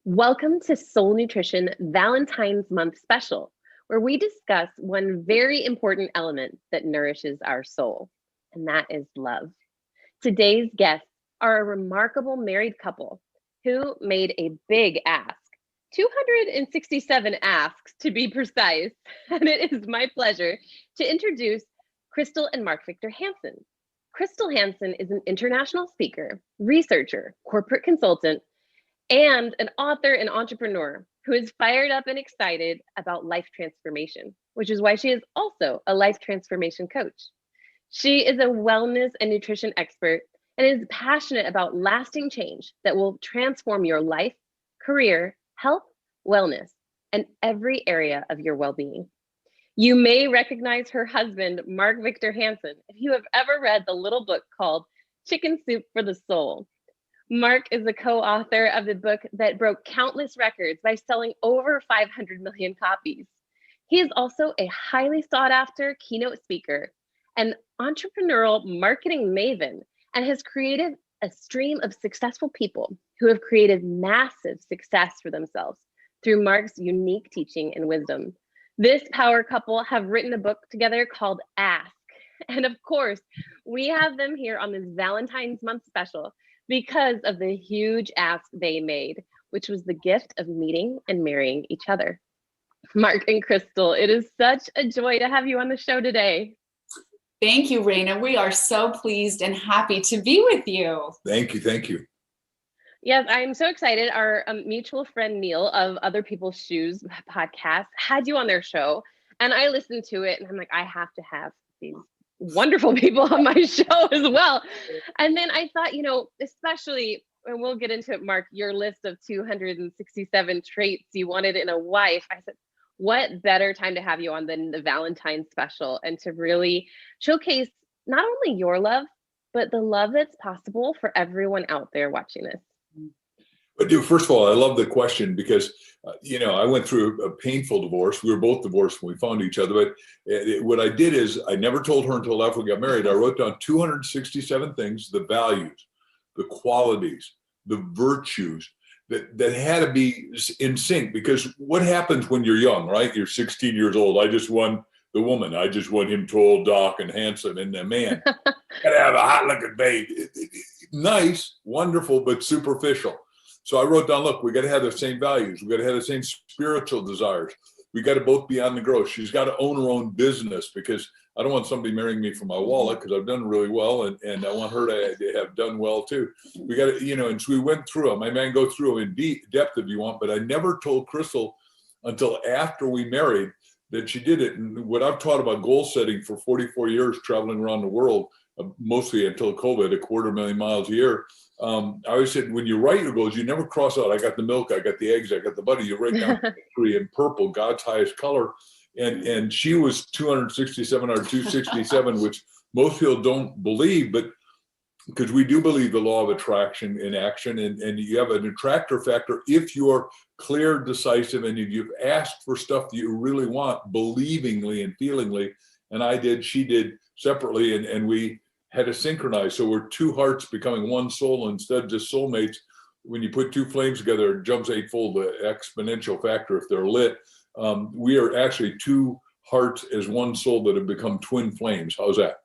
Welcome to Soul Nutrition Valentine's Month Special, where we discuss one very important element that nourishes our soul, and that is love. Today's guests are a remarkable married couple who made a big ask, 267 asks to be precise, and it is my pleasure to introduce Crystal and Mark Victor Hansen. Crystal Hansen is an international speaker, researcher, corporate consultant, and an author and entrepreneur who is fired up and excited about life transformation, which is why she is also a life transformation coach. She is a wellness and nutrition expert and is passionate about lasting change that will transform your life, career, health, wellness, and every area of your well-being. You may recognize her husband, Mark Victor Hansen, if you have ever read the little book called Chicken Soup for the Soul. Mark is the co-author of the book that broke countless records by selling over 500 million copies. He is also a highly sought after keynote speaker, an entrepreneurial marketing maven, and has created a stream of successful people who have created massive success for themselves through Mark's unique teaching and wisdom. This power couple have written a book together called Ask. And of course, we have them here on this Valentine's Month special because of the huge ask they made, which was the gift of meeting and marrying each other. Mark and Crystal, it is such a joy to have you on the show today. Thank you, Reina. We are so pleased and happy to be with you. Thank you. Thank you. Yes, I'm so excited. Our mutual friend Neil of Other People's Shoes podcast had you on their show, and I listened to it and I'm like, I have to have these wonderful people on my show as well. And then I thought, especially, and we'll get into it, Mark, your list of 267 traits you wanted in a wife. I said, what better time to have you on than the Valentine's special and to really showcase not only your love, but the love that's possible for everyone out there watching this. But first of all, I love the question because, I went through a painful divorce. We were both divorced when we found each other. But what I did is I never told her until after we got married. I wrote down 267 things, the values, the qualities, the virtues that had to be in sync. Because what happens when you're young, right? You're 16 years old. I just won the woman. I just want him tall, dark, and handsome. And the man, gotta have a hot-looking babe. Nice, wonderful, but superficial. So I wrote down, look, we got to have the same values. We got to have the same spiritual desires. We got to both be on the growth. She's got to own her own business because I don't want somebody marrying me for my wallet because I've done really well. And I want her to have done well too. We got to, and so we went through them. I may go through them in depth if you want, but I never told Crystal until after we married that she did it. And what I've taught about goal setting for 44 years, traveling around the world, mostly until COVID, 250,000 miles a year. I always said, when you write your goals, you never cross out, I got the milk, I got the eggs, I got the butter. You write down victory in purple, God's highest color. And she was 267 or 267, which most people don't believe, but because we do believe the law of attraction in action, and you have an attractor factor if you're clear, decisive, and if you've asked for stuff that you really want, believingly and feelingly. And I did, she did separately, and we had to synchronize. So we're two hearts becoming one soul instead of just soulmates. When you put two flames together, it jumps eightfold, the exponential factor if they're lit. We are actually two hearts as one soul that have become twin flames. How's that?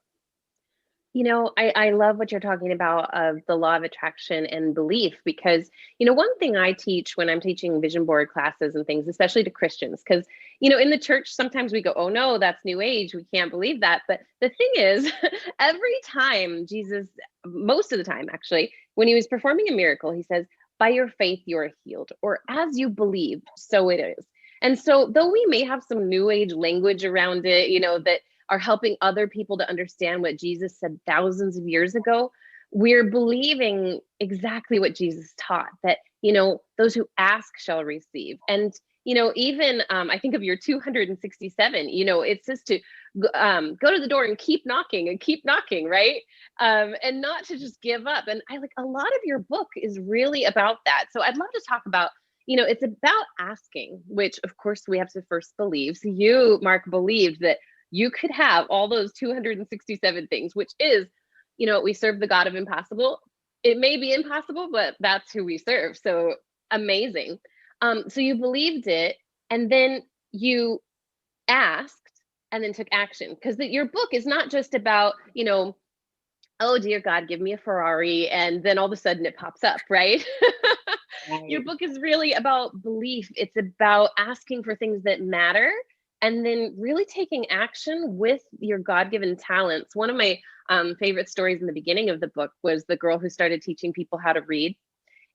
I love what you're talking about of the law of attraction and belief, because, one thing I teach when I'm teaching vision board classes and things, especially to Christians, because, in the church, sometimes we go, oh no, that's new age. We can't believe that. But the thing is, every time Jesus, most of the time, actually, when he was performing a miracle, he says, by your faith, you are healed, or as you believe, so it is. And so though we may have some new age language around it, that are helping other people to understand what Jesus said thousands of years ago, we're believing exactly what Jesus taught, that, those who ask shall receive. And, even I think of your 267, it says to go to the door and keep knocking, right? And not to just give up. And I a lot of your book is really about that. So I'd love to talk about, it's about asking, which of course we have to first believe. So you, Mark, believed that you could have all those 267 things, which is, we serve the God of impossible. It may be impossible, but that's who we serve. So amazing. So you believed it, and then you asked and then took action, because your book is not just about, oh dear God, give me a Ferrari, and then all of a sudden it pops up, right? Your Right. book is really about belief. It's about asking for things that matter and then really taking action with your God-given talents. One of my favorite stories in the beginning of the book was the girl who started teaching people how to read.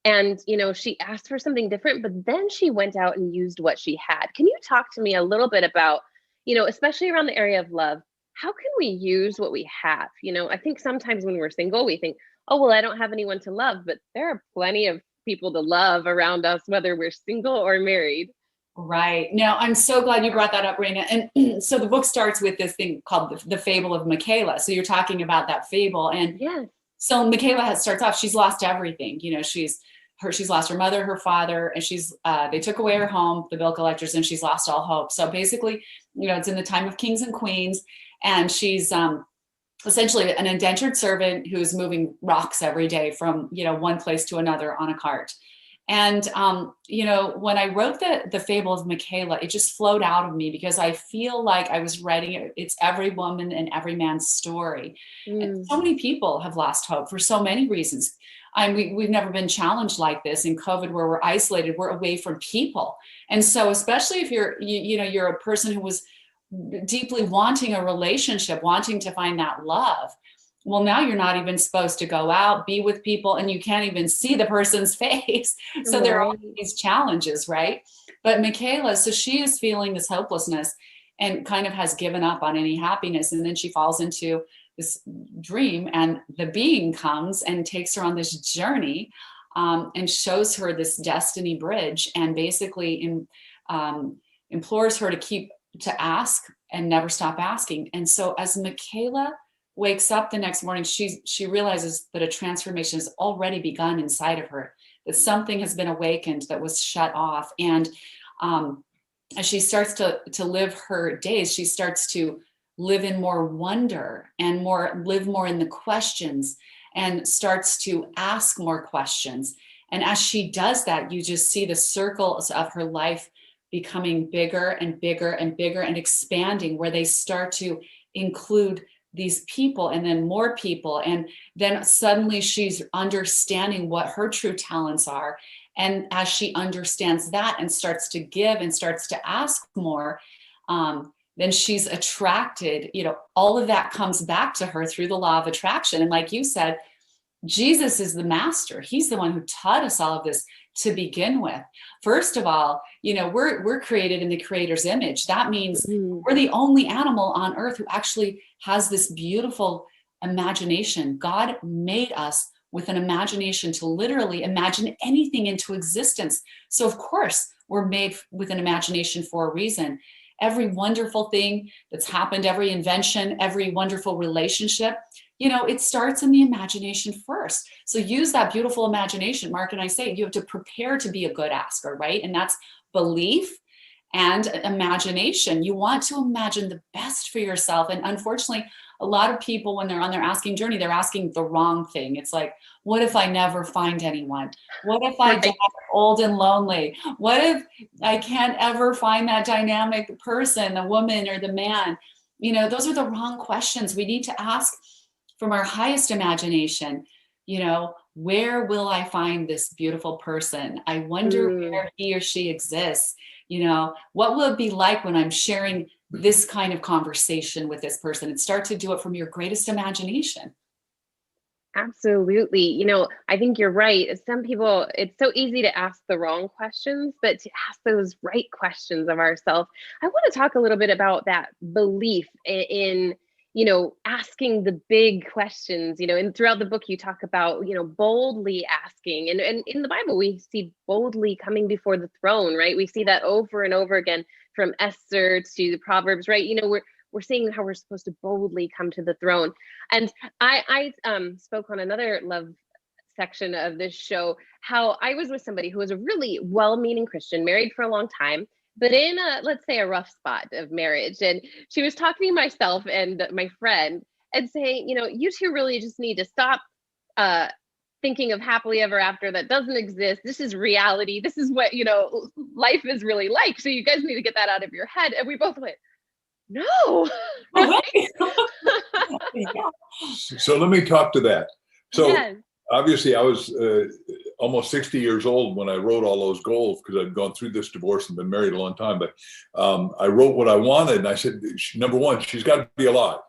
And, she asked for something different, but then she went out and used what she had. Can you talk to me a little bit about, especially around the area of love, how can we use what we have? I think sometimes when we're single, we think, oh, well, I don't have anyone to love, but there are plenty of people to love around us, whether we're single or married. Right. Now, I'm so glad you brought that up, Reina. And so the book starts with this thing called the fable of Michaela. So you're talking about that fable. And Yes. so Michaela starts off, she's lost everything. She's lost her mother, her father, and they took away her home, the bill collectors, and she's lost all hope. So basically, it's in the time of kings and queens, and she's essentially an indentured servant who's moving rocks every day from, one place to another on a cart. And, when I wrote the fable of Michaela, it just flowed out of me because I feel like I was writing it. It's every woman and every man's story. And so many people have lost hope for so many reasons. We've never been challenged like this in COVID, where we're isolated, we're away from people. And so, especially if you're a person who was deeply wanting a relationship, wanting to find that love, well, now you're not even supposed to go out, be with people, and you can't even see the person's face. So there are all these challenges, right? But Michaela, so she is feeling this hopelessness and kind of has given up on any happiness. And then she falls into this dream, and the being comes and takes her on this journey, and shows her this destiny bridge, and basically implores her to ask and never stop asking. And so as Michaela wakes up the next morning, she realizes that a transformation has already begun inside of her, that something has been awakened that was shut off. And as she starts to live her days, she starts to live in more wonder and live more in the questions, and starts to ask more questions. And as she does that, you just see the circles of her life becoming bigger and bigger and bigger and expanding, where they start to include these people and then more people. And then suddenly she's understanding what her true talents are. And as she understands that and starts to give and starts to ask more, then she's attracted, all of that comes back to her through the law of attraction. And like you said, Jesus is the master. He's the one who taught us all of this to begin with. First of all, we're created in the Creator's image. That means we're the only animal on earth who actually has this beautiful imagination. God made us with an imagination to literally imagine anything into existence. So of course, we're made with an imagination for a reason. Every wonderful thing that's happened, every invention, every wonderful relationship, it starts in the imagination first. So use that beautiful imagination. Mark and I say you have to prepare to be a good asker, right? And that's belief and imagination. You want to imagine the best for yourself. And unfortunately, a lot of people, when they're on their asking journey, they're asking the wrong thing. It's like, what if I never find anyone? What if I die old and lonely? What if I can't ever find that dynamic person, the woman or the man? Those are the wrong questions. We need to ask from our highest imagination, where will I find this beautiful person? I wonder where he or she exists. What will it be like when I'm sharing this kind of conversation with this person? And start to do it from your greatest imagination. Absolutely. I think you're right. Some people, it's so easy to ask the wrong questions, but to ask those right questions of ourselves. I want to talk a little bit about that belief in asking the big questions, and throughout the book, you talk about, boldly asking. And in the Bible, we see boldly coming before the throne, right? We see that over and over again, from Esther to the Proverbs, right? We're seeing how we're supposed to boldly come to the throne. And I spoke on another love section of this show, how I was with somebody who was a really well-meaning Christian, married for a long time, but in let's say a rough spot of marriage. And she was talking to myself and my friend and saying, you two really just need to stop thinking of happily ever after that doesn't exist. This is reality. This is what, life is really like. So you guys need to get that out of your head. And we both went, no. Yeah. So let me talk to that. So Yes. obviously I was almost 60 years old when I wrote all those goals, because I'd gone through this divorce and been married a long time. But I wrote what I wanted, and I said, number one, she's got to be alive.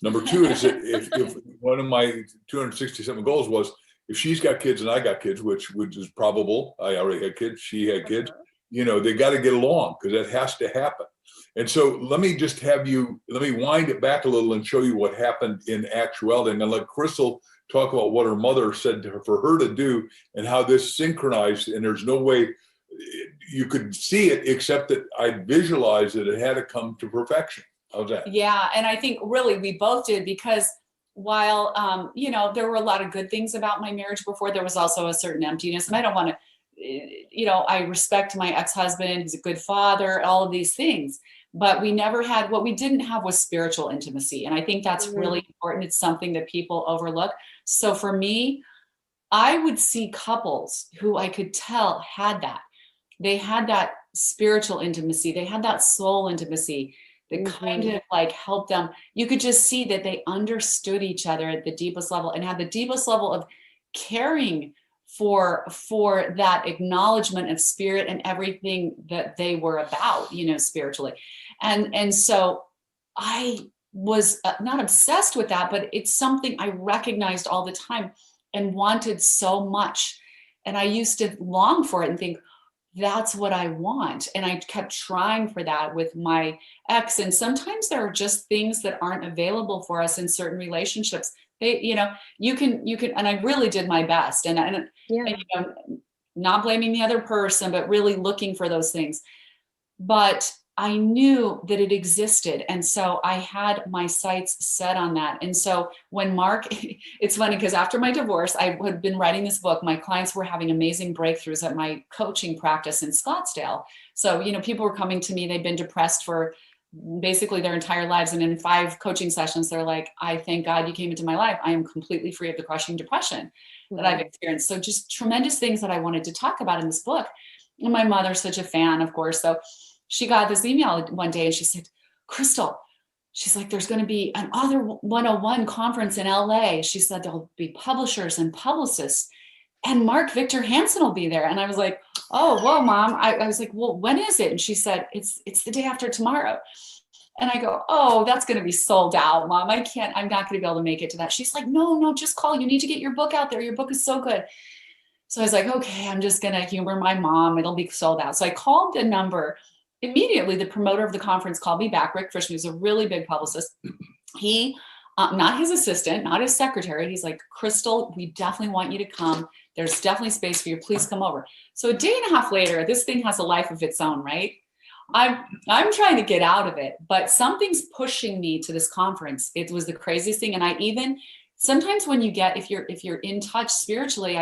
Number two is that if one of my 267 goals was, if she's got kids and I got kids, which is probable, I already had kids, she had kids, they got to get along, because that has to happen. And so let me wind it back a little and show you what happened in actuality. And then let Crystal talk about what her mother said to her, for her to do, and how this synchronized. And there's no way you could see it except that I visualized that it had to come to perfection. How's that? Yeah. And I think really we both did, because while, there were a lot of good things about my marriage before, there was also a certain emptiness. And I don't want to, I respect my ex-husband. He's a good father, all of these things. But what we didn't have was spiritual intimacy. And I think that's really important. It's something that people overlook. So for me, I would see couples who I could tell had that. They had that spiritual intimacy. They had that soul intimacy that kind of like helped them. You could just see that they understood each other at the deepest level, and had the deepest level of caring for that acknowledgement of spirit and everything that they were about, spiritually. And so I was not obsessed with that, but it's something I recognized all the time and wanted so much. And I used to long for it and think, that's what I want. And I kept trying for that with my ex. And sometimes there are just things that aren't available for us in certain relationships. You can, and I really did my best, and not blaming the other person, but really looking for those things. But I knew that it existed. And so I had my sights set on that. And so when Mark, it's funny because after my divorce, I had been writing this book. My clients were having amazing breakthroughs at my coaching practice in Scottsdale. So, people were coming to me, they'd been depressed for basically their entire lives. And in 5 coaching sessions, they're like, I thank God you came into my life. I am completely free of the crushing depression that I've experienced. So just tremendous things that I wanted to talk about in this book. And my mother's such a fan, of course. So she got this email one day and she said, Crystal, she's like, there's going to be an Author 101 conference in LA. She said, there'll be publishers and publicists, and Mark Victor Hansen will be there. And I was like, oh, whoa, Mom. I was like, well, when is it? And she said, it's the day after tomorrow. And I go, oh, that's going to be sold out, Mom. I'm not going to be able to make it to that. She's like, no, just call. You need to get your book out there. Your book is so good. So I was like, okay, I'm just going to humor my mom. It'll be sold out. So I called the number. Immediately, the promoter of the conference called me back. Rick Frischman, who's a really big publicist. He, not his assistant, not his secretary. He's like, Crystal, we definitely want you to come. There's definitely space for you. Please come over. So a day and a half later, this thing has a life of its own, right? I'm trying to get out of it, but something's pushing me to this conference. It was the craziest thing. And I even, sometimes when you get, if you're in touch spiritually,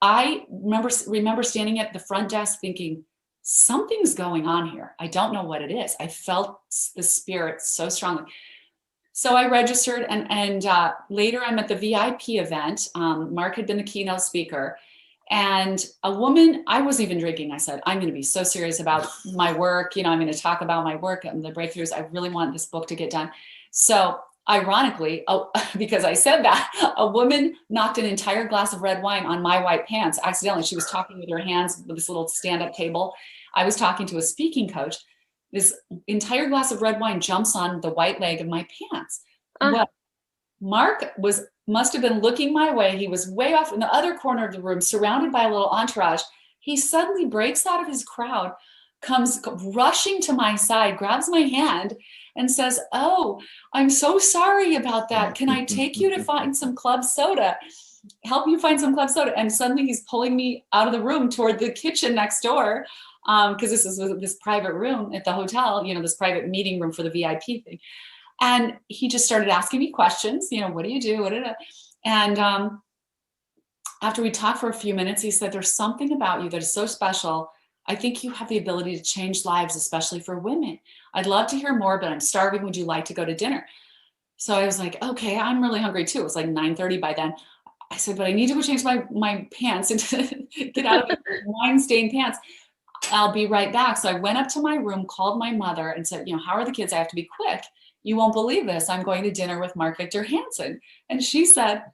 I remember standing at the front desk thinking, something's going on here. I don't know what it is. I felt the spirit so strongly. So I registered, and later I'm at the VIP event. Mark had been the keynote speaker, and a woman, I wasn't even drinking. I said, I'm going to be so serious about my work. I'm going to talk about my work and the breakthroughs. I really want this book to get done. So ironically, because I said that, a woman knocked an entire glass of red wine on my white pants accidentally. She was talking with her hands with this little stand-up table. I was talking to a speaking coach. This entire glass of red wine jumps on the white leg of my pants. Well, Mark must have been looking my way. He was way off in the other corner of the room, surrounded by a little entourage. He suddenly breaks out of his crowd, comes rushing to my side, grabs my hand, and says, oh, I'm so sorry about that. Can I take you to find some club soda? Help you find some club soda. And suddenly he's pulling me out of the room toward the kitchen next door. Because this is this private room at the hotel, this private meeting room for the VIP thing. And he just started asking me questions, what do you do? And after we talked for a few minutes, he said, there's something about you that is so special. I think you have the ability to change lives, especially for women. I'd love to hear more, but I'm starving. Would you like to go to dinner? So I was like, okay, I'm really hungry too. It was like 9:30 by then. I said, but I need to go change my pants and get out of the wine-stained pants. I'll be right back. So I went up to my room, called my mother and said, how are the kids? I have to be quick. You won't believe this. I'm going to dinner with Mark Victor Hansen. And she said,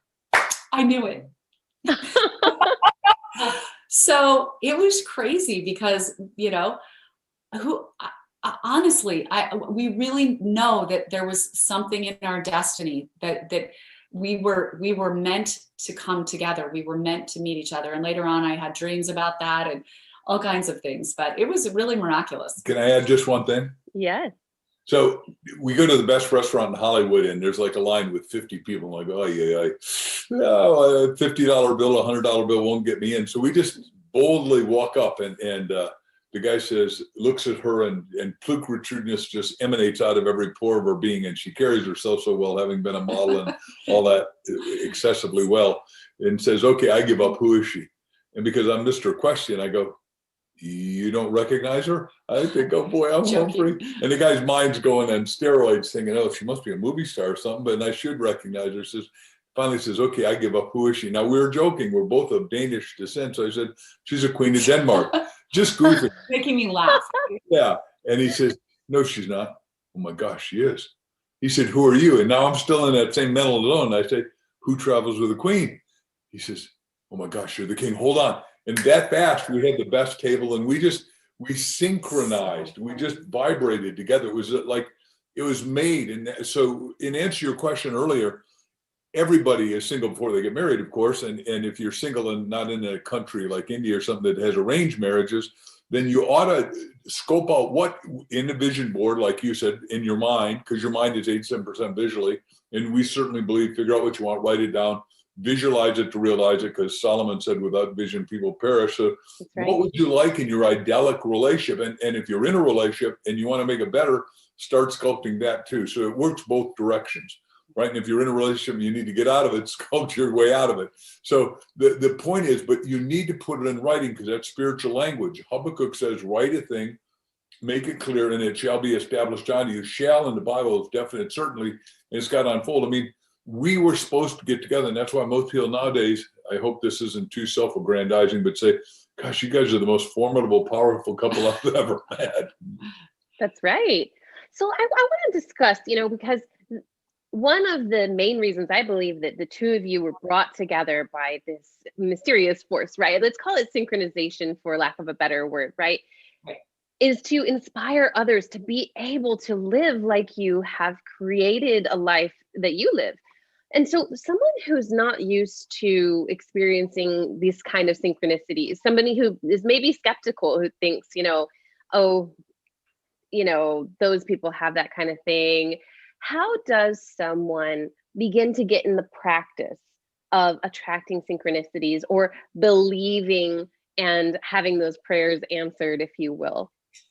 I knew it. So it was crazy because, honestly, we really know that there was something in our destiny that we were meant to come together. We were meant to meet each other. And later on, I had dreams about that and all kinds of things, but it was really miraculous. Can I add just one thing? Yes. So we go to the best restaurant in Hollywood and there's like a line with 50 people. Like, oh, yeah, a $50 bill, $100 bill won't get me in. So we just boldly walk up and the guy says, looks at her and pulchritudinous just emanates out of every pore of her being. And she carries herself so well, having been a model and all that excessively well, and says, okay, I give up. Who is she? And because I'm Mr. Question, I go, you don't recognize her? I think, oh boy, I'm home free. And the guy's mind's going on steroids thinking, oh, she must be a movie star or something, but I should recognize her. Finally says, okay, I give up. Who is she? Now we were joking. We're both of Danish descent. So I said, she's a queen of Denmark. Just goofing. Making me laugh. Yeah. And he says, no, she's not. Oh my gosh, she is. He said, who are you? And now I'm still in that same mental zone. I say, who travels with a queen? He says, oh my gosh, you're the king. Hold on. And that fast, we had the best table and we synchronized. We just vibrated together. It was like, it was made. And so in answer to your question earlier, everybody is single before they get married, of course. And if you're single and not in a country like India or something that has arranged marriages, then you ought to scope out what in the vision board, like you said, in your mind, because your mind is 87% visually. And we certainly believe, figure out what you want, write it down, visualize it to realize it, because Solomon said, without vision, people perish. So right. What would you like in your idyllic relationship? And if you're in a relationship and you want to make it better, start sculpting that too. So it works both directions. Right. And if you're in a relationship, you need to get out of it, sculpt your way out of it. So the point is, but you need to put it in writing because that's spiritual language. Habakkuk says, write a thing, make it clear, and it shall be established unto you. Shall in the Bible is definite, certainly, and it's got to unfold. I mean, we were supposed to get together. And that's why most people nowadays, I hope this isn't too self-aggrandizing, but say, gosh, you guys are the most formidable, powerful couple I've ever had. That's right. So I want to discuss, because one of the main reasons I believe that the two of you were brought together by this mysterious force, right? Let's call it synchronization for lack of a better word, right? Is to inspire others to be able to live like you have created a life that you live. And so someone who's not used to experiencing these kind of synchronicities, somebody who is maybe skeptical, who thinks, those people have that kind of thing. How does someone begin to get in the practice of attracting synchronicities or believing and having those prayers answered, if you will?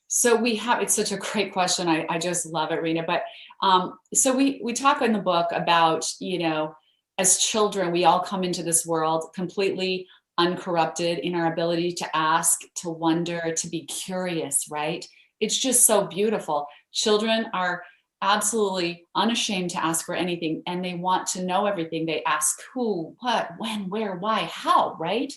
So it's such a great question. I just love it, Reina. But so we talk in the book about, as children, we all come into this world completely uncorrupted in our ability to ask, to wonder, to be curious, right? It's just so beautiful. Children are absolutely unashamed to ask for anything, and they want to know everything. They ask who, what, when, where, why, how, right?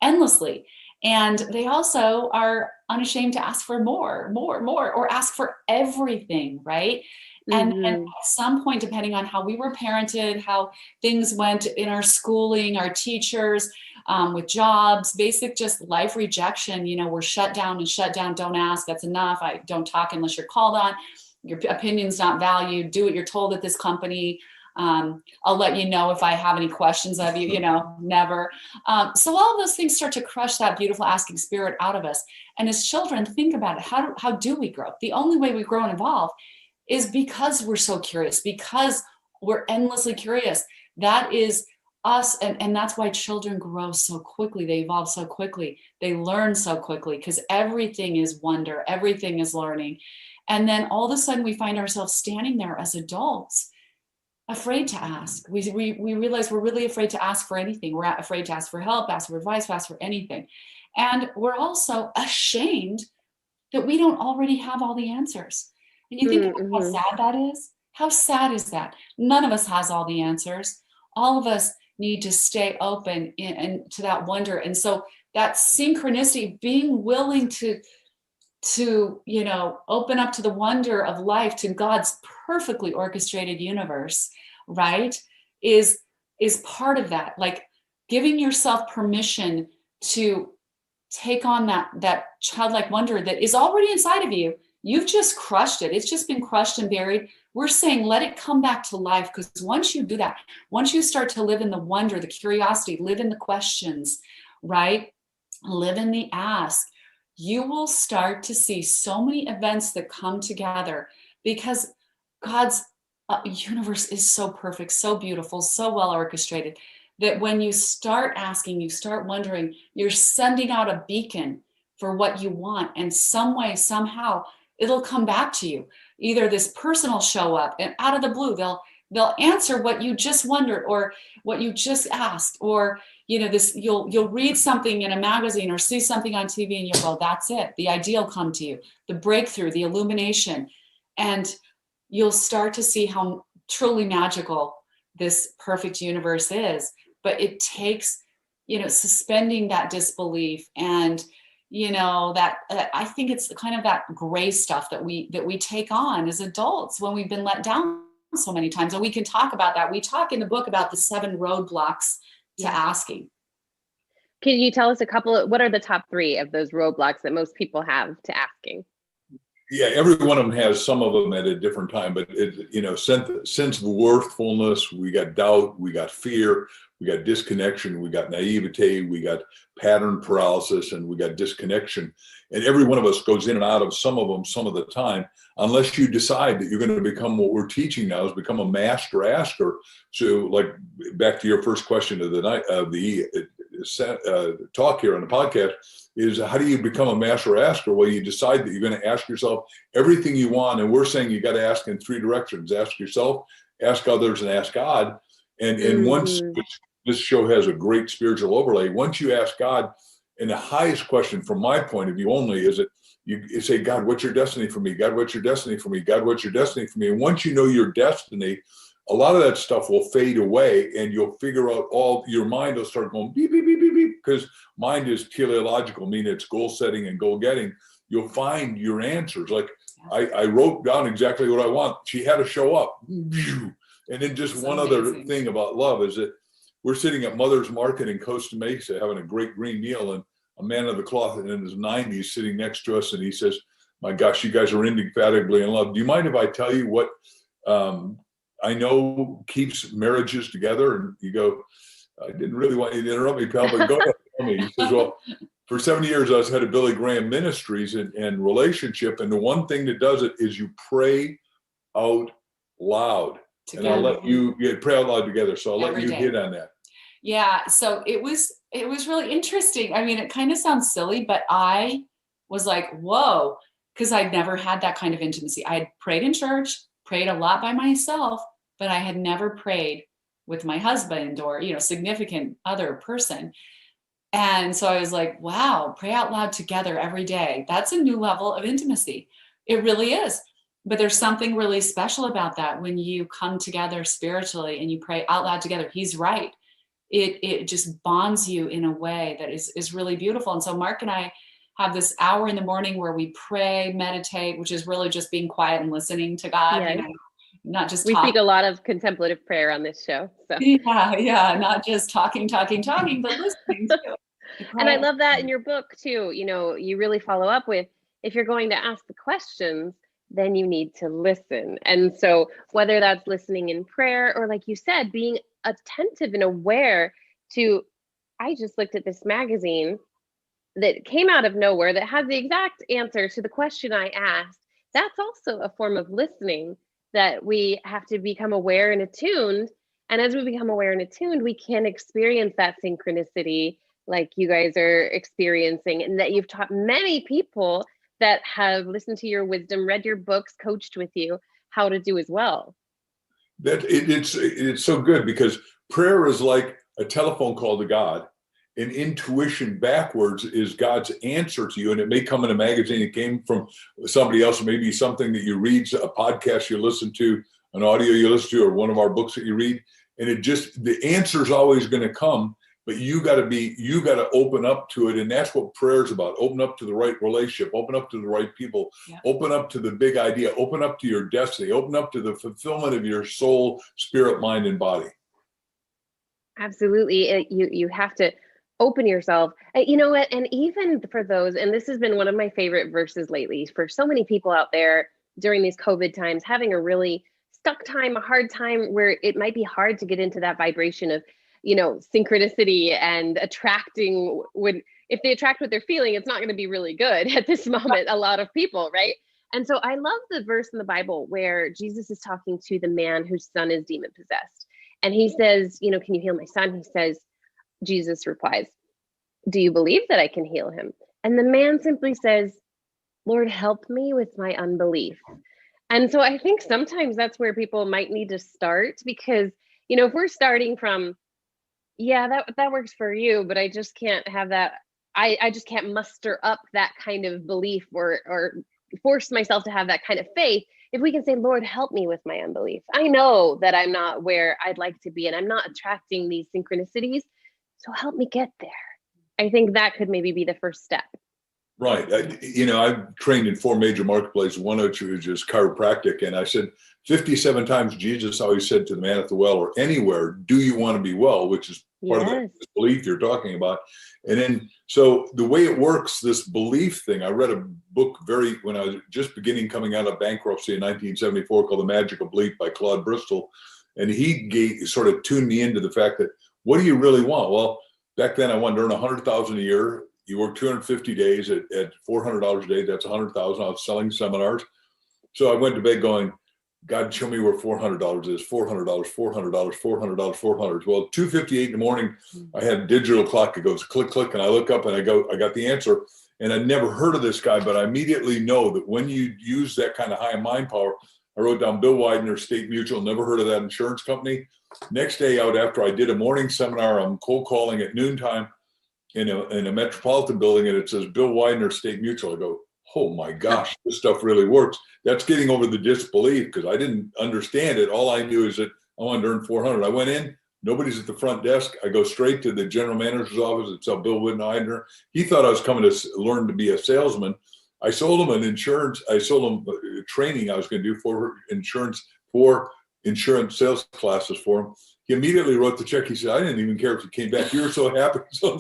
Endlessly. And they also are unashamed to ask for more, or ask for everything, right? And at some point, depending on how we were parented, how things went in our schooling, our teachers, with jobs, basic just life rejection, we're shut down, don't ask, that's enough. I don't talk unless you're called on. Your opinion's not valued. Do what you're told at this company. I'll let you know if I have any questions of you, never. So all of those things start to crush that beautiful asking spirit out of us. And as children, think about it. How do we grow? The only way we grow and evolve is because we're so curious, because we're endlessly curious. That is us. And that's why children grow so quickly. They evolve so quickly. They learn so quickly because everything is wonder. Everything is learning. And then all of a sudden we find ourselves standing there as adults, afraid to ask. We realize we're really afraid to ask for anything. We're afraid to ask for help, ask for advice, ask for anything. And we're also ashamed that we don't already have all the answers. And you think about how sad that is? How sad is that? None of us has all the answers. All of us need to stay open and to that wonder. And so that synchronicity, being willing to open up to the wonder of life, to God's perfectly orchestrated universe, right, is part of that. Like giving yourself permission to take on that childlike wonder that is already inside of you. You've just crushed it. It's just been crushed and buried. We're saying, let it come back to life. Because once you do that, once you start to live in the wonder, the curiosity, live in the questions, right? Live in the ask, you will start to see so many events that come together, because God's universe is so perfect, so beautiful, so well orchestrated, that when you start asking, you start wondering, you're sending out a beacon for what you want. And some way, somehow, it'll come back to you. Either this person will show up and out of the blue, they'll answer what you just wondered or what you just asked, or you'll read something in a magazine or see something on TV and you'll go, that's it. The idea will come to you, the breakthrough, the illumination, and you'll start to see how truly magical this perfect universe is. But it takes, suspending that disbelief and, that I think it's kind of that gray stuff that we take on as adults when we've been let down so many times. And we can talk about that. We talk in the book about the 7 roadblocks to asking. Can you tell us what are the top 3 of those roadblocks that most people have to asking? Yeah, every one of them has some of them at a different time, but sense of worthfulness, we got doubt, we got fear, we got disconnection, we got naivete, we got pattern paralysis, and we got disconnection. And every one of us goes in and out of some of them some of the time, unless you decide that you're going to become what we're teaching now is become a master asker. So like back to your first question of the night of the talk here on the podcast, is how do you become a master asker? Well, you decide that you're going to ask yourself everything you want. And we're saying you got to ask in 3 directions: ask yourself, ask others, and ask God. And once this show has a great spiritual overlay, once you ask God, and the highest question from my point of view only is that you say, God, what's your destiny for me? God, what's your destiny for me? God, what's your destiny for me? And once you know your destiny, a lot of that stuff will fade away, and you'll figure out your mind will start going beep, beep, beep, beep, beep, because mind is teleological, meaning it's goal setting and goal getting. You'll find your answers. Like I wrote down exactly what I want. She had to show up. And then just one other thing about love is that we're sitting at Mother's Market in Costa Mesa having a great green meal, and a man of the cloth in his 90s sitting next to us, and he says, my gosh, you guys are indefatigably in love. Do you mind if I tell you what I know keeps marriages together? And you go, I didn't really want you to interrupt me, pal, but go ahead and tell me. He says, well, for 7 years, I was head of Billy Graham Ministries and relationship. And the one thing that does it is you pray out loud. Together. And I'll let you pray out loud together. So I'll let you hit on that. Yeah. So it was really interesting. I mean, it kind of sounds silly, but I was like, whoa, because I'd never had that kind of intimacy. I had prayed in church, prayed a lot by myself, but I had never prayed with my husband or, significant other person. And so I was like, wow, pray out loud together every day. That's a new level of intimacy. It really is. But there's something really special about that when you come together spiritually and you pray out loud together. He's right. It just bonds you in a way that is really beautiful. And so Mark and I have this hour in the morning where we pray, meditate, which is really just being quiet and listening to God. Yes. Not just we speak a lot of contemplative prayer on this show. So yeah, not just talking, but listening too. And I love that in your book too. You really follow up with, if you're going to ask the questions, then you need to listen. And so whether that's listening in prayer or, like you said, being attentive and aware to, I just looked at this magazine that came out of nowhere that has the exact answer to the question I asked. That's also a form of listening that we have to become aware and attuned. And as we become aware and attuned, we can experience that synchronicity like you guys are experiencing, and that you've taught many people that have listened to your wisdom, read your books, coached with you, how to do as well. It's so good, because prayer is like a telephone call to God, and intuition backwards is God's answer to you. And it may come in a magazine, it came from somebody else, maybe something that you read, a podcast you listen to, an audio you listen to, or one of our books that you read. And the answer is always going to come, but you got to open up to it. And that's what prayer is about. Open up to the right relationship, open up to the right people, open up to the big idea, open up to your destiny, open up to the fulfillment of your soul, spirit, mind, and body. Absolutely. You have to open yourself. You know what? And even for those, and this has been one of my favorite verses lately for so many people out there during these COVID times, having a really stuck time, a hard time where it might be hard to get into that vibration of, synchronicity and attracting. If they attract what they're feeling, it's not going to be really good at this moment, a lot of people, right? And so I love the verse in the Bible where Jesus is talking to the man whose son is demon possessed. And he says, can you heal my son? He says, Jesus replies, do you believe that I can heal him? And the man simply says, Lord, help me with my unbelief. And so I think sometimes that's where people might need to start, because, if we're starting from, that works for you, but I just can't have that. I just can't muster up that kind of belief or force myself to have that kind of faith. If we can say, Lord, help me with my unbelief. I know that I'm not where I'd like to be, and I'm not attracting these synchronicities. So help me get there. I think that could maybe be the first step. Right. I've trained in 4 major marketplaces, one of which is just chiropractic. And I said 57 times Jesus always said to the man at the well or anywhere, do you want to be well? Which is part of the belief you're talking about. And then, so the way it works, this belief thing, I read a book when I was just coming out of bankruptcy in 1974 called The Magic of Belief by Claude Bristol. And he sort of tuned me into the fact that, what do you really want? Well, back then I wanted to earn $100,000 a year. You work 250 days at $400 a day. That's $100,000. I was selling seminars. So I went to bed going, God, show me where $400 is. $400, $400, $400, $400. Well, 2:58 in the morning, I had a digital clock. It goes click, click. And I look up and I got the answer. And I'd never heard of this guy, but I immediately know that when you use that kind of high mind power, I wrote down Bill Widener, State Mutual, never heard of that insurance company. Next day out, after I did a morning seminar, I'm cold calling at noontime in a metropolitan building, and it says Bill Widener, State Mutual. I go, oh my gosh, this stuff really works. That's getting over the disbelief, because I didn't understand it. All I knew is that I wanted to earn 400. I went in, nobody's at the front desk. I go straight to the general manager's office. It's Bill Widener. He thought I was coming to learn to be a salesman. I sold him training I was going to do for insurance sales classes for him. He immediately wrote the check. He said, I didn't even care if you came back. You were so happy. So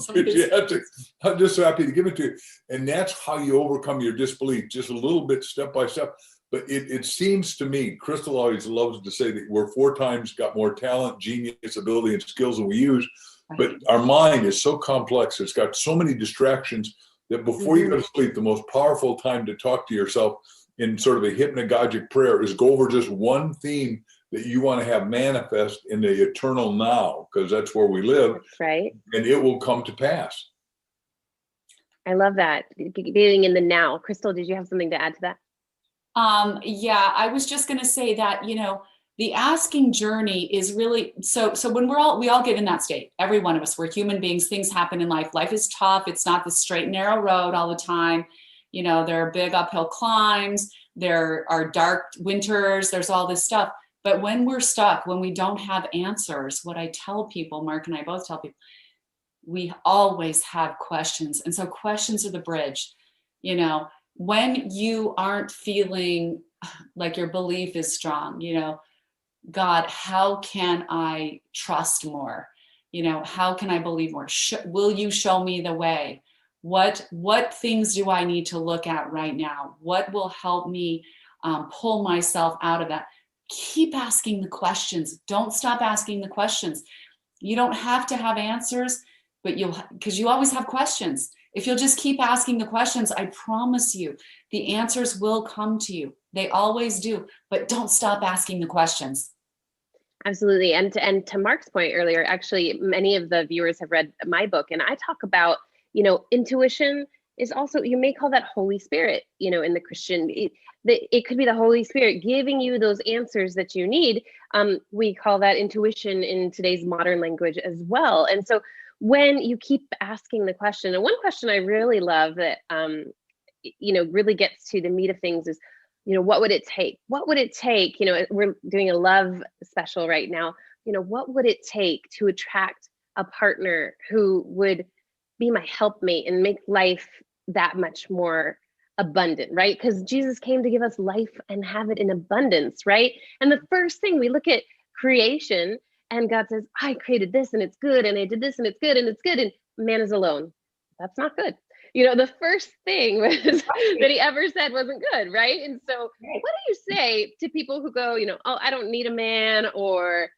I'm just so happy to give it to you. And that's how you overcome your disbelief, just a little bit, step by step. But it seems to me, Crystal always loves to say that we're 4 times got more talent, genius, ability, and skills than we use. But our mind is so complex. It's got so many distractions that before you go to sleep, the most powerful time to talk to yourself in sort of a hypnagogic prayer is go over just one theme that you want to have manifest in the eternal now, because that's where we live. That's right. And it will come to pass. I love that. Being in the now. Crystal, did you have something to add to that? Yeah, I was just going to say that, the asking journey is really, so when we all get in that state, every one of us, we're human beings, things happen in life. Life is tough. It's not the straight and narrow road all the time. There are big uphill climbs. There are dark winters. There's all this stuff. But when we're stuck, when we don't have answers, what I tell people, Mark and I both tell people, we always have questions. And so questions are the bridge. When you aren't feeling like your belief is strong, God, how can I trust more? How can I believe more? Will you show me the way? What things do I need to look at right now? What will help me pull myself out of that? Keep asking the questions. Don't stop asking the questions. You don't have to have answers, but because you always have questions. If you'll just keep asking the questions, I promise you, the answers will come to you. They always do, but don't stop asking the questions. Absolutely. And to Mark's point earlier, actually, many of the viewers have read my book, and I talk about, intuition is also, you may call that Holy Spirit, in the Christian, it could be the Holy Spirit giving you those answers that you need. We call that intuition in today's modern language as well. And so when you keep asking the question, and one question I really love that, really gets to the meat of things is, what would it take? What would it take? We're doing a love special right now. what would it take to attract a partner who would be my helpmate and make life that much more abundant, right? Because Jesus came to give us life and have it in abundance, right? And the first thing we look at creation, and God says, I created this and it's good, and I did this and it's good and it's good, and man is alone. That's not good. The first thing was that he ever said wasn't good, right? And so what do you say to people who go, oh, I don't need a man, or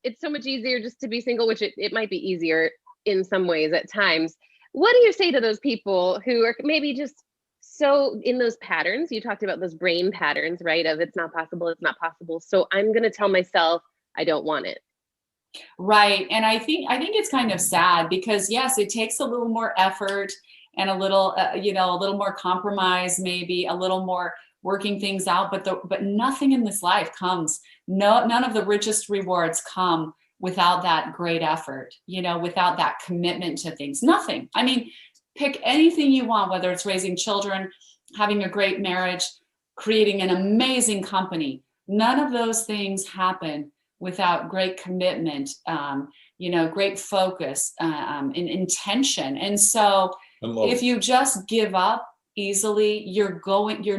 it's so much easier just to be single, which it might be easier in some ways at times. What do you say to those people who are maybe just so in those patterns? You talked about those brain patterns, right? Of it's not possible, so I'm going to tell myself I don't want it. Right. And I think it's kind of sad, because yes, it takes a little more effort and a little, a little more compromise, maybe a little more working things out, but nothing in this life comes, none of the richest rewards come without that great effort, without that commitment to things. Nothing. I mean, pick anything you want, whether it's raising children, having a great marriage, creating an amazing company. None of those things happen without great commitment, great focus, and intention. And so if you just give up easily, you're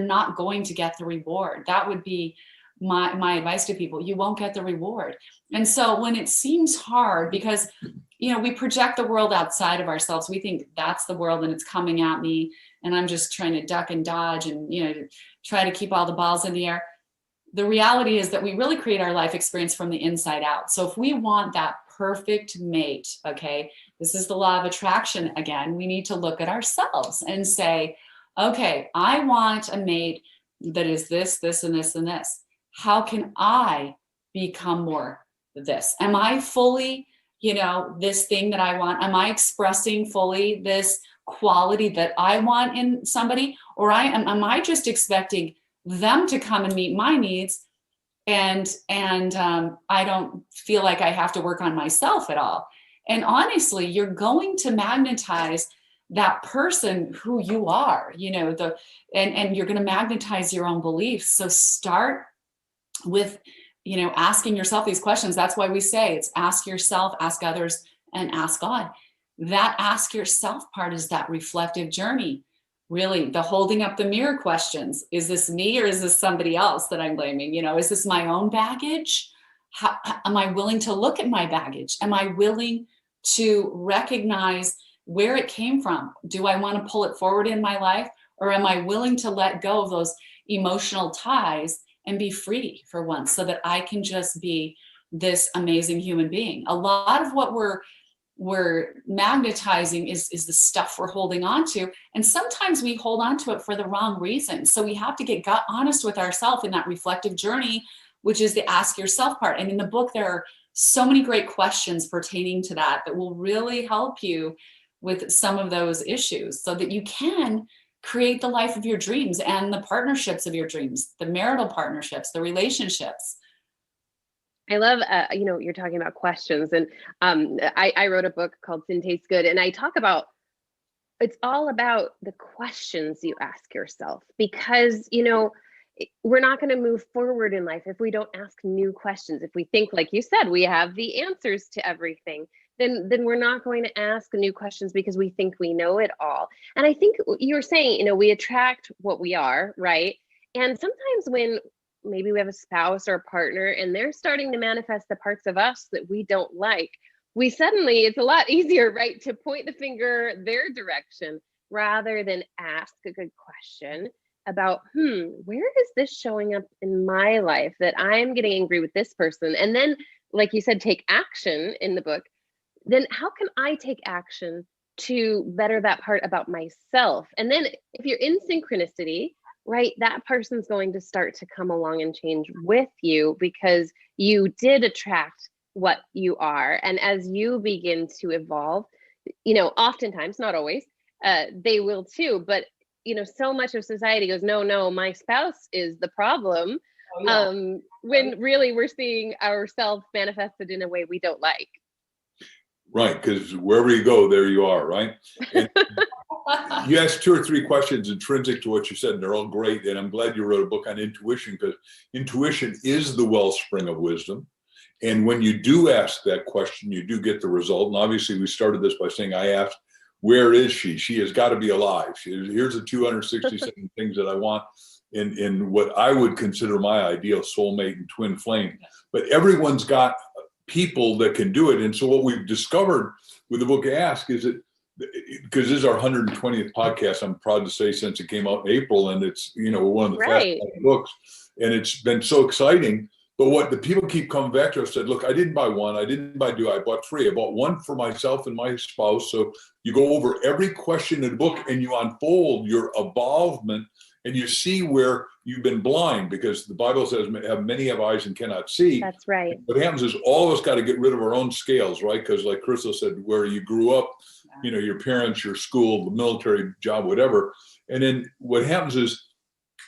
not going to get the reward. That would be my advice to people. You won't get the reward. And so when it seems hard, because we project the world outside of ourselves, we think that's the world and it's coming at me, and I'm just trying to duck and dodge and try to keep all the balls in the air. The reality is that we really create our life experience from the inside out. So if we want that perfect mate, okay, this is the law of attraction again, we need to look at ourselves and say, okay, I want a mate that is this, this, and this, and this. How can I become more this? Am I fully, this thing that I want? Am I expressing fully this quality that I want in somebody? Or am I just expecting them to come and meet my needs, and I don't feel like I have to work on myself at all? And honestly, you're going to magnetize that person who you are, and you're going to magnetize your own beliefs. So start with, asking yourself these questions. That's why we say it's ask yourself, ask others, and ask God. That ask yourself part is that reflective journey. Really, the holding up the mirror questions. Is this me, or is this somebody else that I'm blaming? Is this my own baggage? How am I willing to look at my baggage? Am I willing to recognize where it came from? Do I want to pull it forward in my life, or am I willing to let go of those emotional ties and be free for once, so that I can just be this amazing human being? A lot of what we're magnetizing is the stuff we're holding on to. And sometimes we hold on to it for the wrong reason. So we have to get honest with ourselves in that reflective journey, which is the ask yourself part. And in the book, there are so many great questions pertaining to that will really help you with some of those issues, so that you can create the life of your dreams and the partnerships of your dreams, the marital partnerships, the relationships. I love, you're talking about questions, and I wrote a book called Sin Tastes Good, and I talk about, it's all about the questions you ask yourself, because, we're not going to move forward in life if we don't ask new questions. If we think, like you said, we have the answers to everything, then we're not going to ask new questions because we think we know it all. And I think you're saying, we attract what we are, right? And sometimes when maybe we have a spouse or a partner and they're starting to manifest the parts of us that we don't like, it's a lot easier, right, to point the finger their direction rather than ask a good question about, where is this showing up in my life that I'm getting angry with this person? And then, like you said, take action in the book. Then how can I take action to better that part about myself? And then if you're in synchronicity, right, that person's going to start to come along and change with you, because you did attract what you are. And as you begin to evolve, oftentimes, not always, they will too, but so much of society goes, no, my spouse is the problem. Oh, yeah. When really we're seeing ourselves manifested in a way we don't like. Right, because wherever you go, there you are, right? And you asked 2 or 3 questions intrinsic to what you said, and they're all great. And I'm glad you wrote a book on intuition, because intuition is the wellspring of wisdom. And when you do ask that question, you do get the result. And obviously we started this by saying, I asked, where is she? She has got to be alive. Here's the 267 things that I want in what I would consider my ideal soulmate and twin flame. But everyone's got people that can do it. And so what we've discovered with the book Ask is that, because this is our 120th podcast, I'm proud to say, since it came out in April, and it's, one of the fastest books, and it's been so exciting. But what the people keep coming back to us said, look, I didn't buy one, I didn't buy two, I bought three. I bought one for myself and my spouse. So you go over every question in the book and you unfold your involvement, and you see where you've been blind, because the Bible says, many have eyes and cannot see. That's right. What happens is all of us got to get rid of our own scales, right? Because like Crystal said, where you grew up, your parents, your school, the military job, whatever. And then what happens is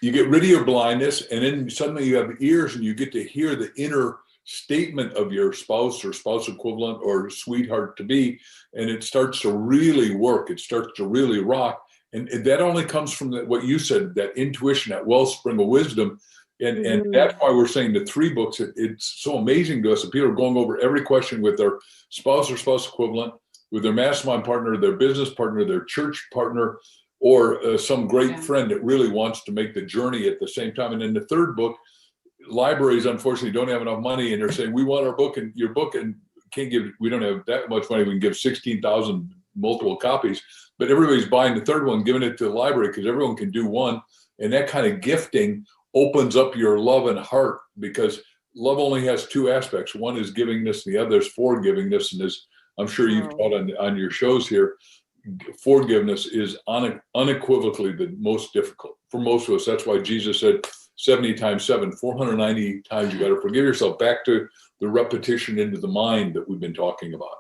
you get rid of your blindness, and then suddenly you have ears and you get to hear the inner statement of your spouse or spouse equivalent or sweetheart to be, and it starts to really work. It starts to really rock. And that only comes from what you said, that intuition, that wellspring of wisdom. And that's why we're saying the 3 books, it's so amazing to us that people are going over every question with their spouse or spouse equivalent, with their mastermind partner, their business partner, their church partner, or some great friend that really wants to make the journey at the same time. And in the 3rd book, libraries unfortunately don't have enough money, and they're saying, we want our book and your book, and we don't have that much money. We can give 16,000 multiple copies, but everybody's buying the 3rd one, giving it to the library, because everyone can do one. And that kind of gifting opens up your love and heart, because love only has 2 aspects. One is givingness, and the other is forgivingness. And as I'm sure you've taught on your shows here, forgiveness is unequivocally the most difficult for most of us. That's why Jesus said 70 times 7, 490 times you got to forgive yourself, back to the repetition into the mind that we've been talking about.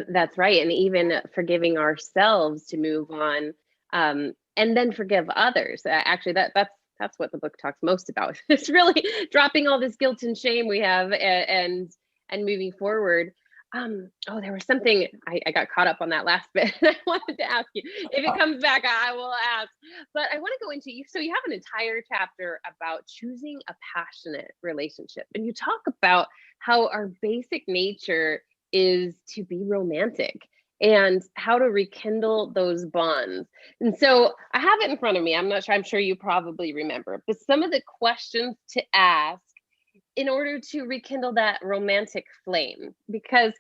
That's right. And even forgiving ourselves to move on, and then forgive others. Actually, that's what the book talks most about. It's really dropping all this guilt and shame we have, and moving forward. There was something I got caught up on that last bit. I wanted to ask you. If it comes back, I will ask. But I want to go into you. So you have an entire chapter about choosing a passionate relationship, and you talk about how our basic nature is to be romantic and how to rekindle those bonds. And so I have it in front of me. I'm sure you probably remember, but some of the questions to ask in order to rekindle that romantic flame, because,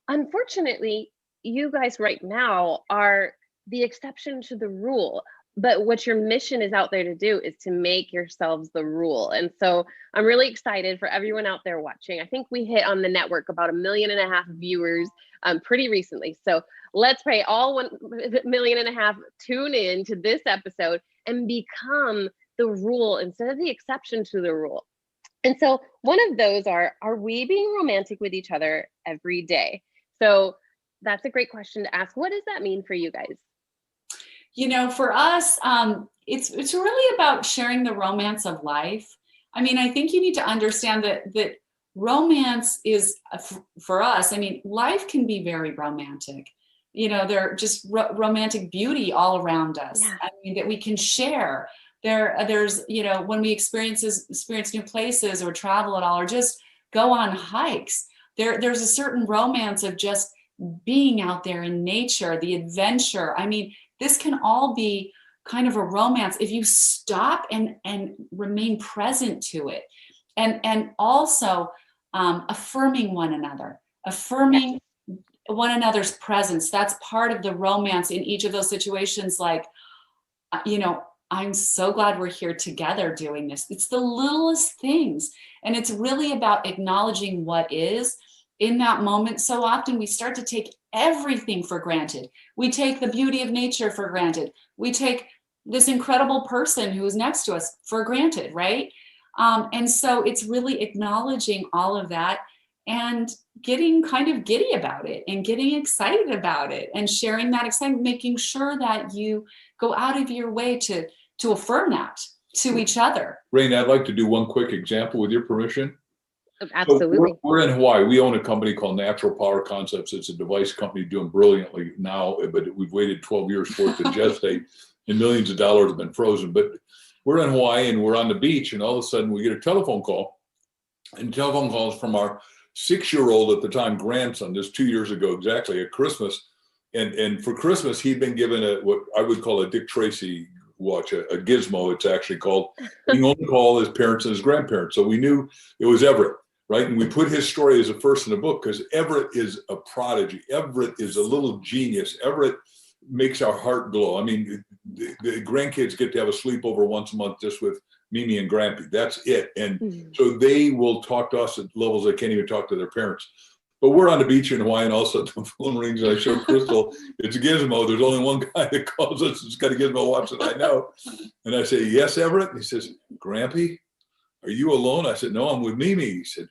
unfortunately, you guys right now are the exception to the rule. But what your mission is out there to do is to make yourselves the rule. And so I'm really excited for everyone out there watching. I think we hit on the network about 1.5 million viewers pretty recently. So let's pray all 1.5 million tune in to this episode and become the rule instead of the exception to the rule. And so one of those are we being romantic with each other every day? So that's a great question to ask. What does that mean for you guys? For us, it's really about sharing the romance of life. I mean, I think you need to understand that romance is, for us, life can be very romantic. There are just romantic beauty all around us. Yeah. That we can share. There's, when we experience new places or travel at all, or just go on hikes, there's a certain romance of just being out there in nature, the adventure. This can all be kind of a romance if you stop and remain present to it. And also affirming one another, affirming one another's presence. That's part of the romance in each of those situations. Like, I'm so glad we're here together doing this. It's the littlest things. And it's really about acknowledging what is in that moment. So often we start to take everything for granted. We take the beauty of nature for granted. We take this incredible person who's next to us for granted, right? And so it's really acknowledging all of that and getting kind of giddy about it and getting excited about it and sharing that excitement, making sure that you go out of your way to affirm that to each other. Reina, I'd like to do one quick example with your permission. Absolutely. So we're in Hawaii. We own a company called Natural Power Concepts. It's a device company doing brilliantly now, but we've waited 12 years for it to gestate, and millions of dollars have been frozen. But we're in Hawaii and we're on the beach, and all of a sudden we get a telephone call and telephone calls from our 6-year-old at the time grandson, just 2 years ago exactly, at Christmas. And for Christmas, he'd been given what I would call a Dick Tracy watch, a gizmo, it's actually called. He only called his parents and his grandparents. So we knew it was Everett, right? And we put his story as a first in the book because Everett is a prodigy. Everett is a little genius. Everett makes our heart glow. I mean, the grandkids get to have a sleepover once a month just with Mimi and Grampy. That's it. And so they will talk to us at levels they can't even talk to their parents. But we're on the beach in Hawaii, and all of a sudden the phone rings, and I show Crystal, it's a gizmo. There's only one guy that calls us. It's got a gizmo watch that I know. And I say, yes, Everett? And he says, Grampy, are you alone? I said, no, I'm with Mimi. He said,